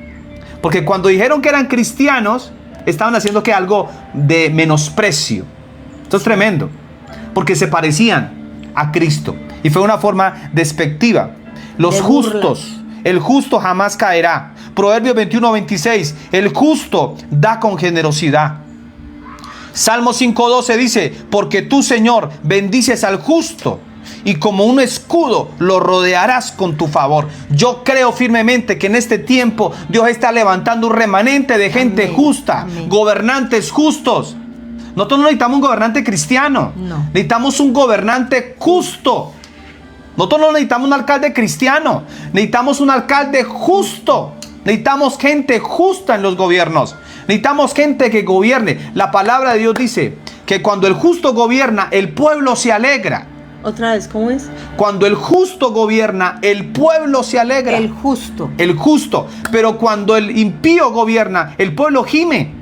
Porque cuando dijeron que eran cristianos, estaban haciendo que algo de menosprecio. Esto es tremendo, porque se parecían a Cristo y fue una forma despectiva. Los justos, el justo jamás caerá. Proverbios 21:26, el justo da con generosidad. Salmo 5:12 dice: porque tú, Señor, bendices al justo y como un escudo lo rodearás con tu favor. Yo creo firmemente que en este tiempo Dios está levantando un remanente de gente justa, gobernantes justos. Nosotros no necesitamos un gobernante cristiano, necesitamos un gobernante justo. Nosotros no necesitamos un alcalde cristiano, necesitamos un alcalde justo. Necesitamos gente justa en los gobiernos. Necesitamos gente que gobierne. La palabra de Dios dice que cuando el justo gobierna, el pueblo se alegra. Otra vez, ¿cómo es? Cuando el justo gobierna, el pueblo se alegra. El justo. El justo. Pero cuando el impío gobierna, el pueblo gime.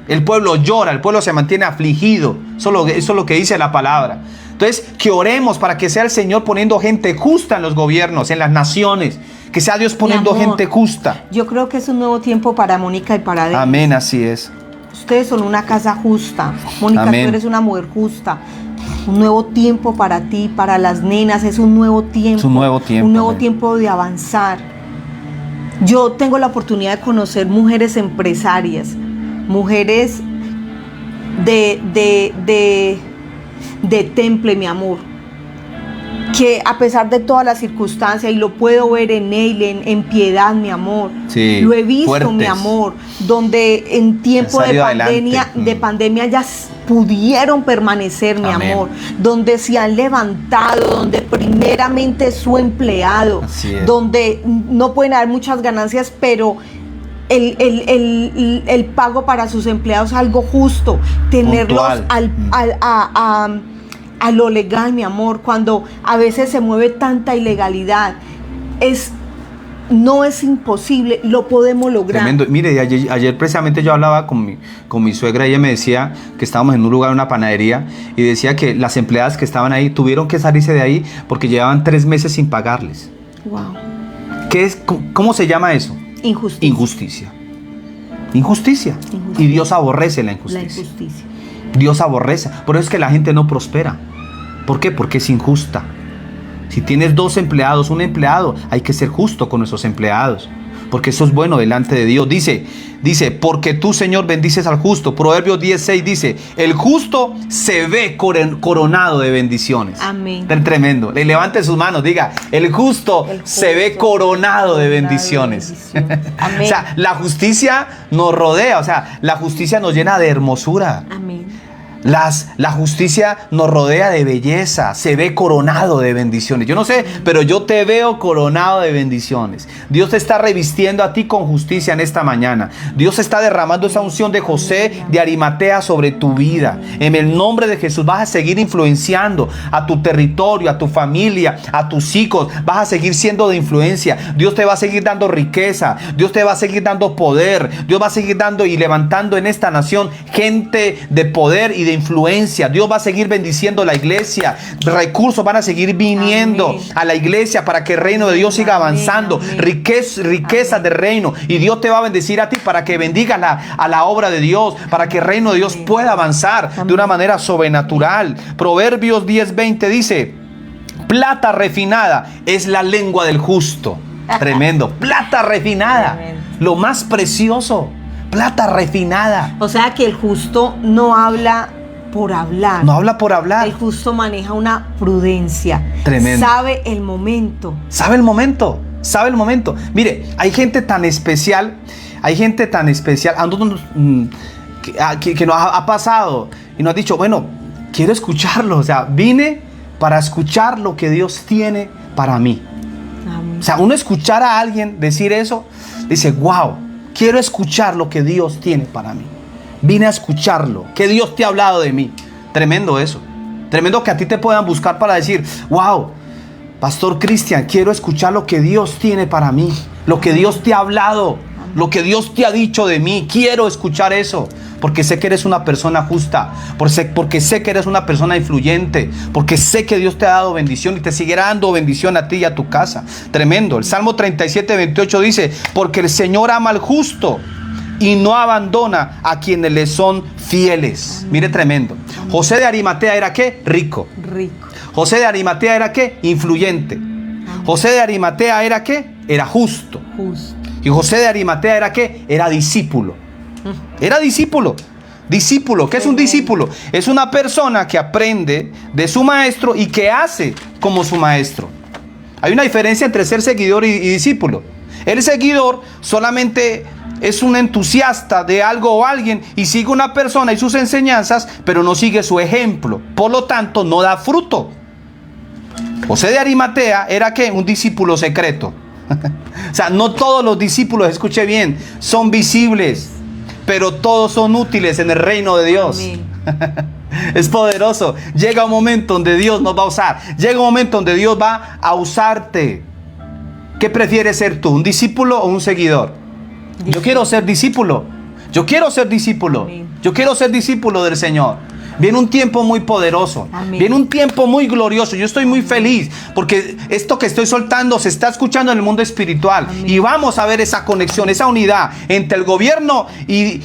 El pueblo llora, el pueblo se mantiene afligido. Eso es lo que dice la palabra. Entonces, que oremos para que sea el Señor poniendo gente justa en los gobiernos, en las naciones. Que sea Dios poniendo gente justa. Yo creo que es un nuevo tiempo para Mónica y para Denis. Amén, así es. Ustedes son una casa justa. Mónica, tú eres una mujer justa. Un nuevo tiempo para ti, para las nenas. Es un nuevo tiempo. Es un nuevo tiempo. Un nuevo tiempo de avanzar. Yo tengo la oportunidad de conocer mujeres empresarias. Mujeres de temple, mi amor. Que a pesar de todas las circunstancias, y lo puedo ver en Eileen, en Piedad, mi amor, sí, lo he visto, fuertes. Mi amor, donde en tiempo de pandemia ya pudieron permanecer, mi amor, donde se han levantado, donde primeramente es su empleado, donde no pueden haber muchas ganancias, pero el pago para sus empleados es algo justo, tenerlos a lo legal, mi amor. Cuando a veces se mueve tanta ilegalidad, no es imposible, lo podemos lograr. Tremendo. Mire, ayer precisamente yo hablaba con mi suegra, ella me decía que estábamos en un lugar, una panadería, y decía que las empleadas que estaban ahí tuvieron que salirse de ahí porque llevaban 3 meses sin pagarles. Wow. ¿Cómo se llama eso? Injusticia. Injusticia. Y Dios aborrece la injusticia. Dios aborrece. Por eso es que la gente no prospera. ¿Por qué? Porque es injusta. Si tienes 2 empleados, un empleado, hay que ser justo con esos empleados, porque eso es bueno delante de Dios. Dice, porque tú, Señor, bendices al justo. Proverbios 10:6 dice, el justo se ve coronado de bendiciones. Amén. Tremendo. Le levante sus manos, diga, el justo se ve coronado de bendiciones. Amén. O sea, la justicia nos rodea, o sea, la justicia nos llena de hermosura. Amén. La justicia nos rodea de belleza, se ve coronado de bendiciones. Yo no sé, pero yo te veo coronado de bendiciones. Dios te está revistiendo a ti con justicia en esta mañana. Dios está derramando esa unción de José de Arimatea sobre tu vida. En el nombre de Jesús vas a seguir influenciando a tu territorio, a tu familia, a tus hijos. Vas a seguir siendo de influencia. Dios te va a seguir dando riqueza. Dios te va a seguir dando poder. Dios va a seguir dando y levantando en esta nación gente de poder y de influencia. Dios va a seguir bendiciendo la iglesia. Recursos van a seguir viniendo a la iglesia para que el reino de Dios siga avanzando. Riqueza de reino. Y Dios te va a bendecir a ti para que bendigas a la obra de Dios, para que el reino de Dios pueda avanzar de una manera sobrenatural. Proverbios 10:20 dice: plata refinada es la lengua del justo. Tremendo. Plata refinada. Lo más precioso. Plata refinada. O sea que el justo no habla por hablar. No habla por hablar. El justo maneja una prudencia. Tremendo. Sabe el momento. Sabe el momento. Sabe el momento. Mire, hay gente tan especial. Hay gente tan especial. A nosotros que nos ha pasado y nos ha dicho, bueno, quiero escucharlo. O sea, vine para escuchar lo que Dios tiene para mí. Amén. O sea, uno escuchar a alguien decir eso, dice, wow, quiero escuchar lo que Dios tiene para mí. Vine a escucharlo, que Dios te ha hablado de mí. Tremendo eso. Tremendo que a ti te puedan buscar para decir, wow, Pastor Cristian, quiero escuchar lo que Dios tiene para mí, lo que Dios te ha hablado, lo que Dios te ha dicho de mí. Quiero escuchar eso, porque sé que eres una persona justa, porque sé que eres una persona influyente, porque sé que Dios te ha dado bendición y te seguirá dando bendición a ti y a tu casa. Tremendo. El Salmo 37:28 dice, porque el Señor ama al justo y no abandona a quienes le son fieles. Mire, tremendo. José de Arimatea era ¿qué? Rico. José de Arimatea era ¿qué? Influyente. José de Arimatea era ¿qué? Era justo. Y José de Arimatea era ¿qué? Era discípulo. Era discípulo. Discípulo. ¿Qué es un discípulo? Es una persona que aprende de su maestro y que hace como su maestro. Hay una diferencia entre ser seguidor y discípulo. El seguidor solamente es un entusiasta de algo o alguien y sigue una persona y sus enseñanzas, pero no sigue su ejemplo. Por lo tanto, no da fruto. José de Arimatea era ¿qué? Un discípulo secreto. O sea, no todos los discípulos, escuche bien, son visibles, pero todos son útiles en el reino de Dios. Es poderoso. Llega un momento donde Dios nos va a usar. Llega un momento donde Dios va a usarte. ¿Qué prefieres ser tú? ¿Un discípulo o un seguidor? Yo quiero ser discípulo. Yo quiero ser discípulo. Yo quiero ser discípulo del Señor. Viene un tiempo muy poderoso. Amén. Viene un tiempo muy glorioso. Yo estoy muy feliz porque esto que estoy soltando se está escuchando en el mundo espiritual. Amén. Y vamos a ver esa conexión, esa unidad entre el gobierno y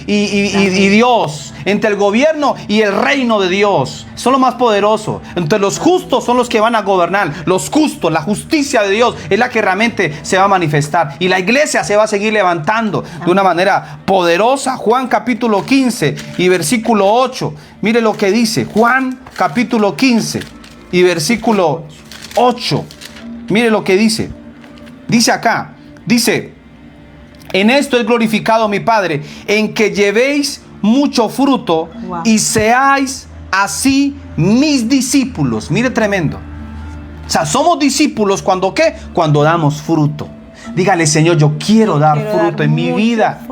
Dios, entre el gobierno y el reino de Dios. Son lo más poderoso. Entre los justos son los que van a gobernar. Los justos, la justicia de Dios es la que realmente se va a manifestar. Y la iglesia se va a seguir levantando de una manera poderosa. Juan capítulo 15 y versículo 8. Mire lo que dice Juan capítulo 15 y versículo 8. Mire lo que dice. Dice acá, dice, en esto es glorificado mi Padre, en que llevéis mucho fruto y seáis así mis discípulos. Mire, tremendo. O sea, somos discípulos cuando ¿qué? Cuando damos fruto. Dígale, Señor, yo quiero dar fruto en mi vida.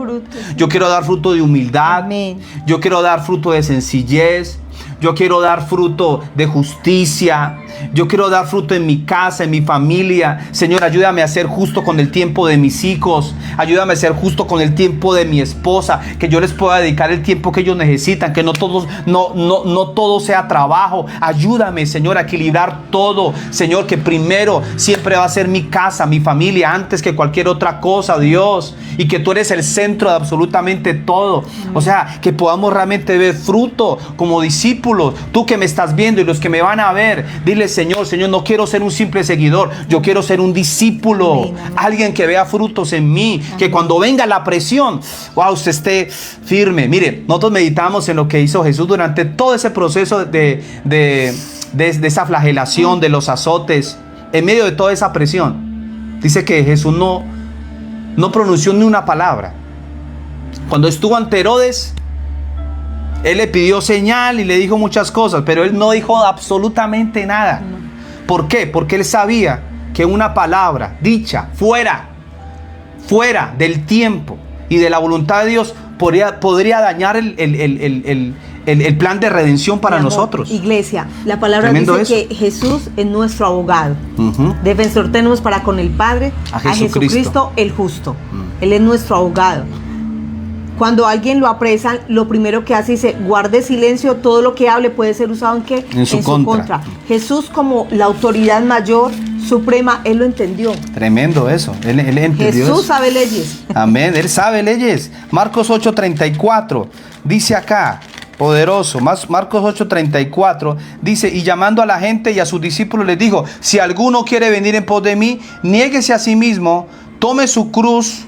Yo quiero dar fruto de humildad. Amén. Yo quiero dar fruto de sencillez. Yo quiero dar fruto de justicia. Yo quiero dar fruto en mi casa, en mi familia. Señor, ayúdame a ser justo con el tiempo de mis hijos. Ayúdame a ser justo con el tiempo de mi esposa. Que yo les pueda dedicar el tiempo que ellos necesitan. Que no todo sea trabajo. Ayúdame, Señor, a equilibrar todo. Señor, que primero siempre va a ser mi casa, mi familia, antes que cualquier otra cosa, Dios. Y que tú eres el centro de absolutamente todo. O sea, que podamos realmente ver fruto como discípulos. Tú que me estás viendo y los que me van a ver, dile, Señor, no quiero ser un simple seguidor, yo quiero ser un discípulo. Amén. Alguien que vea frutos en mí. Amén. Que cuando venga la presión, wow, usted esté firme. Mire, nosotros meditamos en lo que hizo Jesús durante todo ese proceso de esa flagelación, de los azotes, en medio de toda esa presión. Dice que Jesús no pronunció ni una palabra. Cuando estuvo ante Herodes, Él le pidió señal y le dijo muchas cosas, pero él no dijo absolutamente nada. ¿Por qué? Porque él sabía que una palabra dicha fuera del tiempo y de la voluntad de Dios podría dañar el plan de redención para nosotros. Iglesia, la palabra Tremendo dice eso. que Jesús es nuestro abogado. Defensor tenemos para con el Padre, A a Jesucristo el justo. Él es nuestro abogado. Cuando alguien lo apresan, lo primero que hace dice, guarde silencio, todo lo que hable puede ser usado en su contra. Jesús, como la autoridad mayor, suprema, él lo entendió. Tremendo eso. Él entendió Jesús eso. sabe leyes. Amén, él sabe leyes. Marcos 8:34 dice acá, poderoso, Marcos 8:34 dice, y llamando a la gente y a sus discípulos les dijo, si alguno quiere venir en pos de mí, niéguese a sí mismo, tome su cruz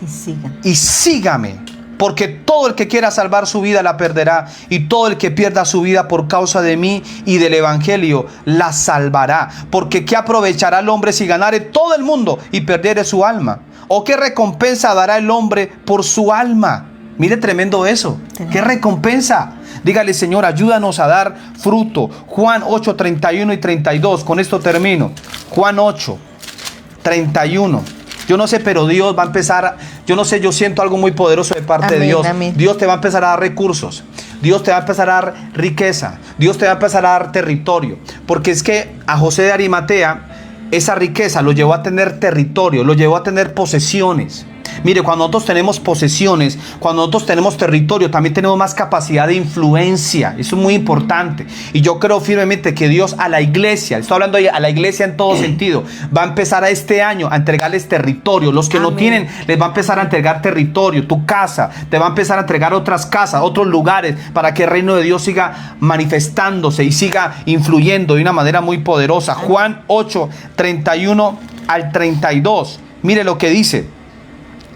y sígame. Porque todo el que quiera salvar su vida la perderá, y todo el que pierda su vida por causa de mí y del evangelio la salvará. Porque ¿qué aprovechará el hombre si ganare todo el mundo y perdiere su alma? ¿O qué recompensa dará el hombre por su alma? Mire, tremendo eso. ¿Qué recompensa? Dígale, Señor, ayúdanos a dar fruto. Juan 8:31 y 32. Con esto termino. Juan 8:31. Yo no sé, pero Dios va a empezar, yo no sé, yo siento algo muy poderoso de parte de Dios. Amén. Dios te va a empezar a dar recursos. Dios te va a empezar a dar riqueza. Dios te va a empezar a dar territorio. Porque es que a José de Arimatea, esa riqueza lo llevó a tener territorio, lo llevó a tener posesiones. Mire, cuando nosotros tenemos posesiones, cuando nosotros tenemos territorio, también tenemos más capacidad de influencia. Eso es muy importante. Y yo creo firmemente que Dios a la iglesia, estoy hablando a la iglesia en todo sentido, va a empezar a este año a entregarles territorio. Los que no tienen, les va a empezar a entregar territorio. Tu casa, te va a empezar a entregar otras casas, otros lugares, para que el reino de Dios siga manifestándose y siga influyendo de una manera muy poderosa. Juan 8:31 al 32. Mire lo que dice.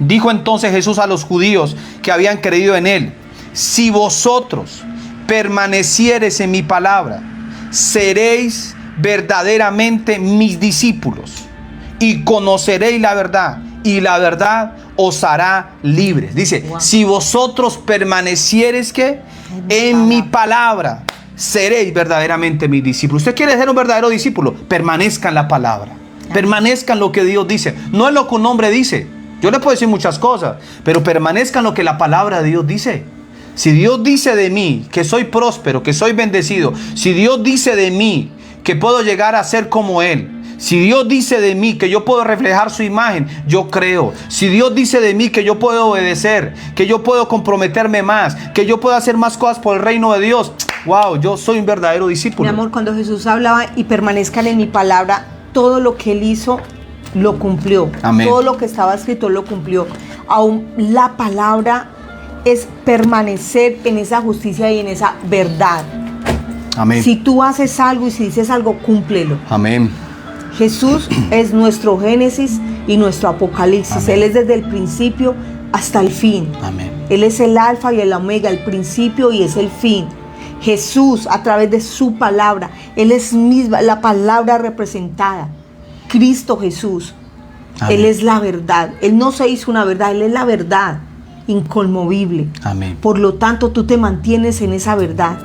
Dijo entonces Jesús a los judíos que habían creído en él, si vosotros permaneciereis en mi palabra, seréis verdaderamente mis discípulos y conoceréis la verdad, y la verdad os hará libres. Dice, si vosotros permaneciereis ¿qué? En mi palabra, seréis verdaderamente mis discípulos. ¿Usted quiere ser un verdadero discípulo? Permanezca en la palabra, permanezca en lo que Dios dice, no en lo que un hombre dice. Yo le puedo decir muchas cosas, pero permanezca en lo que la palabra de Dios dice. Si Dios dice de mí que soy próspero, que soy bendecido, si Dios dice de mí que puedo llegar a ser como Él, si Dios dice de mí que yo puedo reflejar su imagen, yo creo. Si Dios dice de mí que yo puedo obedecer, que yo puedo comprometerme más, que yo puedo hacer más cosas por el reino de Dios, wow, yo soy un verdadero discípulo. Mi amor, cuando Jesús hablaba y permanezcan en mi palabra, todo lo que Él hizo lo cumplió. Amén. Todo lo que estaba escrito lo cumplió. Aún la palabra es permanecer en esa justicia y en esa verdad. Amén. Si tú haces algo y si dices algo, cúmplelo. Amén. Jesús es nuestro Génesis y nuestro Apocalipsis. Amén. Él es desde el principio hasta el fin. Amén. Él es el alfa y el omega, el principio y es el fin. Jesús, a través de su palabra, Él es misma la palabra representada. Cristo Jesús. Amén. Él es la verdad. Él no se hizo una verdad, Él es la verdad inconmovible. Amén. Por lo tanto, tú te mantienes en esa verdad.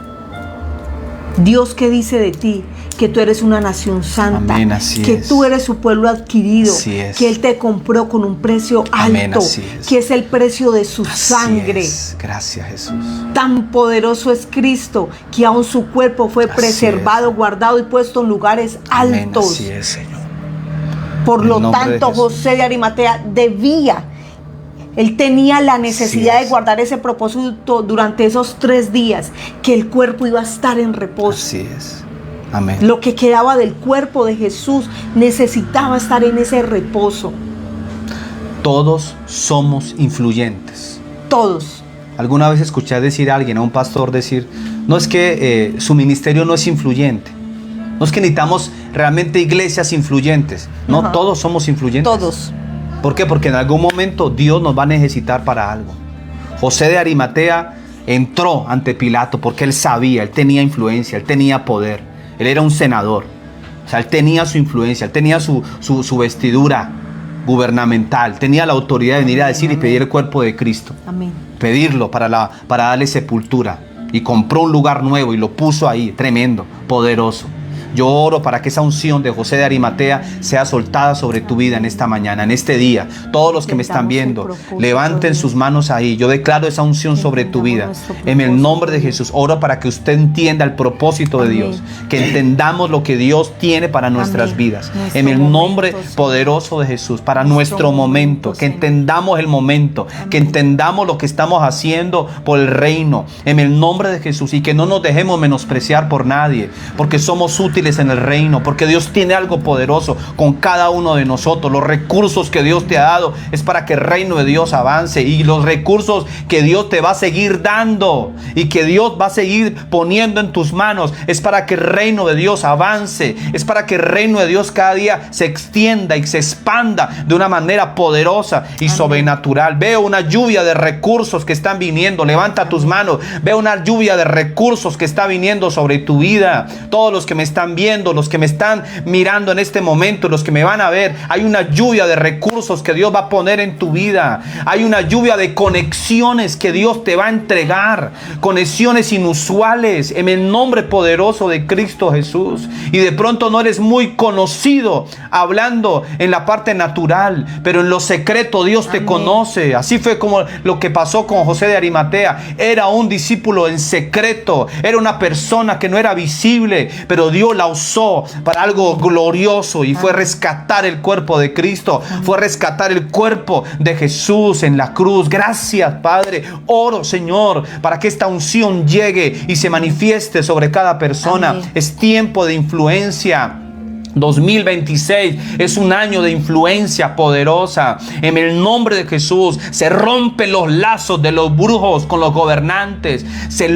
Dios, ¿qué dice de ti? Que tú eres una nación santa. Amén, así que es. tú eres su pueblo adquirido. Así es. Que Él te compró con un precio Amén, alto. así es. Que es el precio de su sangre. Es. Gracias, Jesús. Tan poderoso es Cristo que aún su cuerpo fue Así preservado, es. guardado y puesto en lugares Amén, altos. así es, Señor. Por En lo el nombre de tanto, Jesús. José de Arimatea él tenía la necesidad de guardar ese propósito durante esos 3 días, que el cuerpo iba a estar en reposo. Así es. Amén. Lo que quedaba del cuerpo de Jesús necesitaba estar en ese reposo. Todos somos influyentes. Todos. Alguna vez escuché decir a alguien, a un pastor decir, no es que su ministerio no es influyente. No es que necesitamos realmente iglesias influyentes. No, Ajá. Todos somos influyentes. Todos. ¿Por qué? Porque en algún momento Dios nos va a necesitar para algo. José de Arimatea entró ante Pilato porque él sabía, él tenía influencia, él tenía poder. Él era un senador. O sea, él tenía su influencia, él tenía su vestidura gubernamental, tenía la autoridad de venir a decir y pedir el cuerpo de Cristo. Amén. Pedirlo para darle sepultura. y compró un lugar nuevo y lo puso ahí, tremendo, poderoso. Yo oro para que esa unción de José de Arimatea sea soltada sobre tu vida en esta mañana, en este día. Todos los que me están viendo, levanten sus manos ahí. Yo declaro esa unción sobre tu vida. En el nombre de Jesús, oro para que usted entienda el propósito de Dios. Que entendamos lo que Dios tiene para nuestras vidas. En el nombre poderoso de Jesús, para nuestro momento. Que entendamos el momento. Que entendamos lo que estamos haciendo por el reino. En el nombre de Jesús. Y que no nos dejemos menospreciar por nadie. Porque somos útiles en el reino, porque Dios tiene algo poderoso con cada uno de nosotros. Los recursos que Dios te ha dado es para que el reino de Dios avance, y los recursos que Dios te va a seguir dando y que Dios va a seguir poniendo en tus manos es para que el reino de Dios avance, es para que el reino de Dios cada día se extienda y se expanda de una manera poderosa y sobrenatural. Veo una lluvia de recursos que están viniendo. Levanta tus manos. Veo una lluvia de recursos que está viniendo sobre tu vida. Todos los que me están viendo, los que me están mirando en este momento, los que me van a ver, hay una lluvia de recursos que Dios va a poner en tu vida. Hay una lluvia de conexiones que Dios te va a entregar, conexiones inusuales en el nombre poderoso de Cristo Jesús. Y de pronto no eres muy conocido hablando en la parte natural, pero en lo secreto Dios te conoce. Así fue como lo que pasó con José de Arimatea. Era un discípulo en secreto, era una persona que no era visible, pero Dios la usó para algo glorioso, y fue rescatar el cuerpo de Cristo, fue rescatar el cuerpo de Jesús en la cruz. Gracias, Padre. Oro, Señor, para que esta unción llegue y se manifieste sobre cada persona. Amén. Es tiempo de influencia. 2026 es un año de influencia poderosa. En el nombre de Jesús se rompen los lazos de los brujos con los gobernantes. Se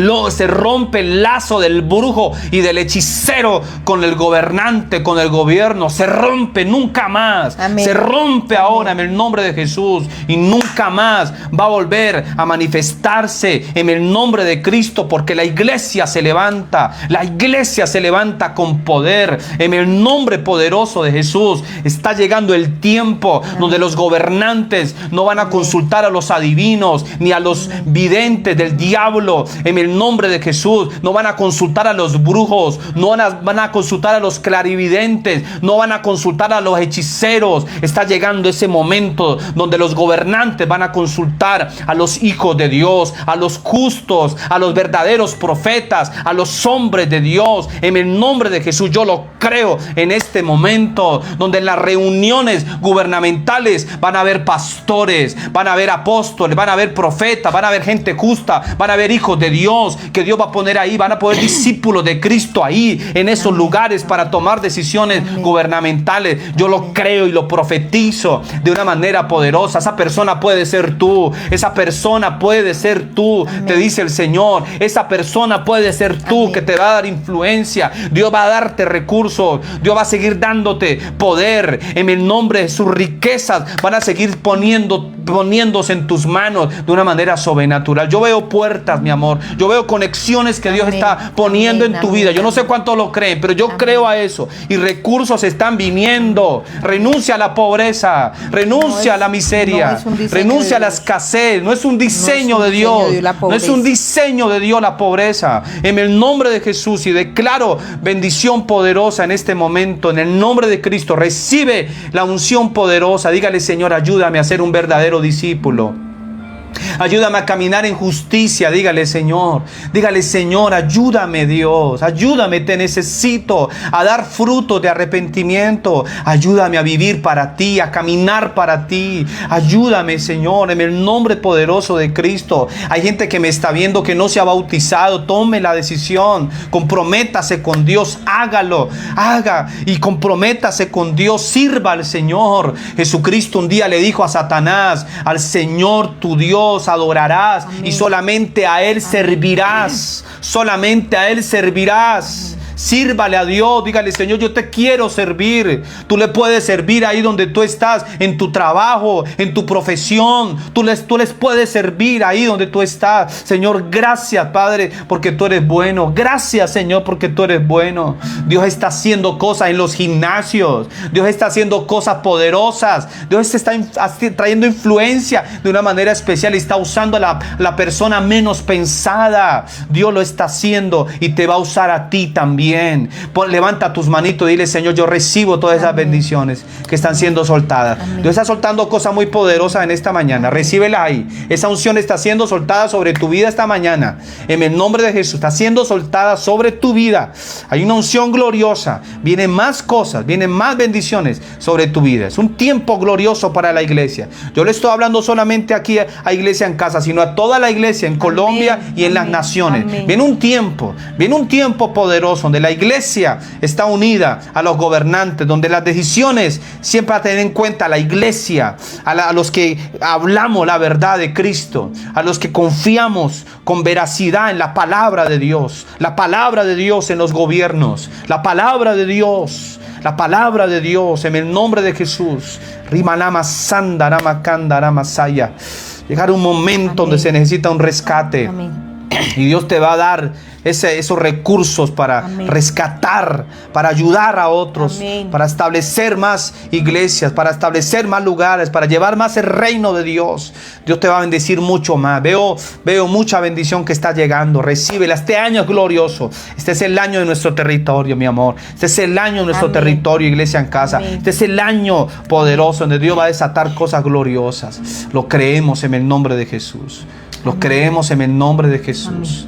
rompe el lazo del brujo y del hechicero con el gobernante, con el gobierno. Se rompe nunca más. Amén. Se rompe ahora en el nombre de Jesús, y nunca más va a volver a manifestarse en el nombre de Cristo, porque la iglesia se levanta. La iglesia se levanta con poder en el nombre poderoso de Jesús. Está llegando el tiempo donde los gobernantes no van a consultar a los adivinos ni a los videntes del diablo. En el nombre de Jesús no van a consultar a los brujos, no van a consultar a los clarividentes, no van a consultar a los hechiceros. Está llegando ese momento donde los gobernantes van a consultar a los hijos de Dios, a los justos, a los verdaderos profetas, a los hombres de Dios. En el nombre de Jesús yo lo creo en este momento, donde en las reuniones gubernamentales van a haber pastores, van a haber apóstoles, van a haber profetas, van a haber gente justa, van a haber hijos de Dios que Dios va a poner ahí, van a poder discípulos de Cristo ahí en esos lugares para tomar decisiones gubernamentales. Yo lo creo y lo profetizo de una manera poderosa. Esa persona puede ser tú, esa persona puede ser tú, te dice el Señor. Esa persona puede ser tú, que te va a dar influencia. Dios va a darte recursos, Dios va a seguir dándote poder en el nombre de sus riquezas. Van a seguir poniéndose en tus manos de una manera sobrenatural. Yo veo puertas, mi amor. Yo veo conexiones que Dios está poniendo en tu vida. Yo no sé cuántos lo creen, pero yo creo a eso. Y recursos están viniendo. Renuncia a la pobreza, renuncia a la miseria, renuncia a la escasez. No es un diseño de Dios. No es un diseño de Dios la pobreza. En el nombre de Jesús, y declaro bendición poderosa en este momento. En el nombre de Cristo, recibe la unción poderosa. Dígale: Señor, ayúdame a ser un verdadero discípulo. Ayúdame a caminar en justicia. Dígale: Señor, ayúdame, Dios, ayúdame, te necesito, a dar frutos de arrepentimiento. Ayúdame a vivir para ti, a caminar para ti. Ayúdame, Señor, en el nombre poderoso de Cristo. Hay gente que me está viendo que no se ha bautizado. Tome la decisión, comprométase con Dios, haga y comprométase con Dios, sirva al Señor. Jesucristo un día le dijo a Satanás: al Señor tu Dios adorarás. Amén. Y solamente a Él servirás. Solamente a Él servirás. Sírvale a Dios, dígale: Señor, yo te quiero servir. Tú le puedes servir ahí donde tú estás, en tu trabajo, en tu profesión. Tú les puedes servir ahí donde tú estás. Señor, gracias, Padre, porque tú eres bueno. Gracias, Señor, porque tú eres bueno. Dios está haciendo cosas en los gimnasios. Dios está haciendo cosas poderosas. Dios está trayendo influencia de una manera especial y está usando a la persona menos pensada. Dios lo está haciendo y te va a usar a ti también. Levanta tus manitos y dile: Señor, yo recibo todas esas bendiciones que están siendo soltadas. Amén. Dios está soltando cosas muy poderosas en esta mañana. Recíbela ahí. Esa unción está siendo soltada sobre tu vida esta mañana. En el nombre de Jesús está siendo soltada sobre tu vida. Hay una unción gloriosa. Vienen más cosas, vienen más bendiciones sobre tu vida. Es un tiempo glorioso para la iglesia. Yo le estoy hablando solamente aquí a Iglesia en Casa, sino a toda la iglesia en Colombia y en las naciones. Viene un tiempo poderoso donde la iglesia está unida a los gobernantes, donde las decisiones siempre a tener en cuenta a la iglesia, a los que hablamos la verdad de Cristo, a los que confiamos con veracidad en la palabra de Dios, la palabra de Dios en los gobiernos, la palabra de Dios. La palabra de Dios en el nombre de Jesús. Rimanama Sandarama Kandarama Saya. Llegar un momento donde se necesita un rescate. Amén. Y Dios te va a dar esos recursos para rescatar, para ayudar a otros, para establecer más iglesias, para establecer más lugares, para llevar más el reino de Dios. Dios te va a bendecir mucho más. Veo mucha bendición que está llegando. Recíbela. Este año es glorioso. Este es el año de nuestro territorio, mi amor. Este es el año de nuestro territorio, Iglesia en Casa. Este es el año poderoso donde Dios va a desatar cosas gloriosas. Lo creemos en el nombre de Jesús. Lo creemos en el nombre de Jesús.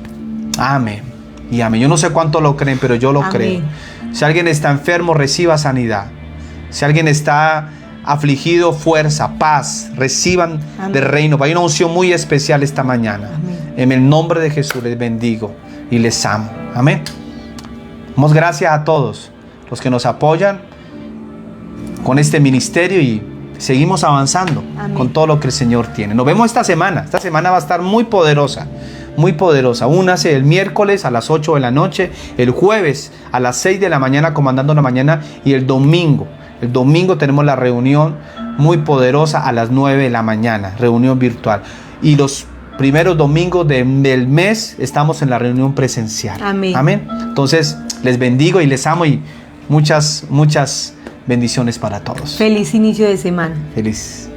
Amén. Y amén. Yo no sé cuánto lo creen, pero yo lo creo. Si alguien está enfermo, reciba sanidad. Si alguien está afligido, fuerza, paz. Reciban del reino. Hay una unción muy especial esta mañana. Amén. En el nombre de Jesús les bendigo y les amo. Amén. Damos gracias a todos los que nos apoyan con este ministerio y seguimos avanzando con todo lo que el Señor tiene. Nos vemos esta semana. Esta semana va a estar muy poderosa. Muy poderosa. Únase el miércoles a las 8 de la noche, el jueves a las 6 de la mañana, comandando la mañana, y el domingo. El domingo tenemos la reunión muy poderosa a las 9 de la mañana, reunión virtual. Y los primeros domingos del mes estamos en la reunión presencial. Amén. Amén. Entonces, les bendigo y les amo y muchas bendiciones para todos. Feliz inicio de semana. Feliz.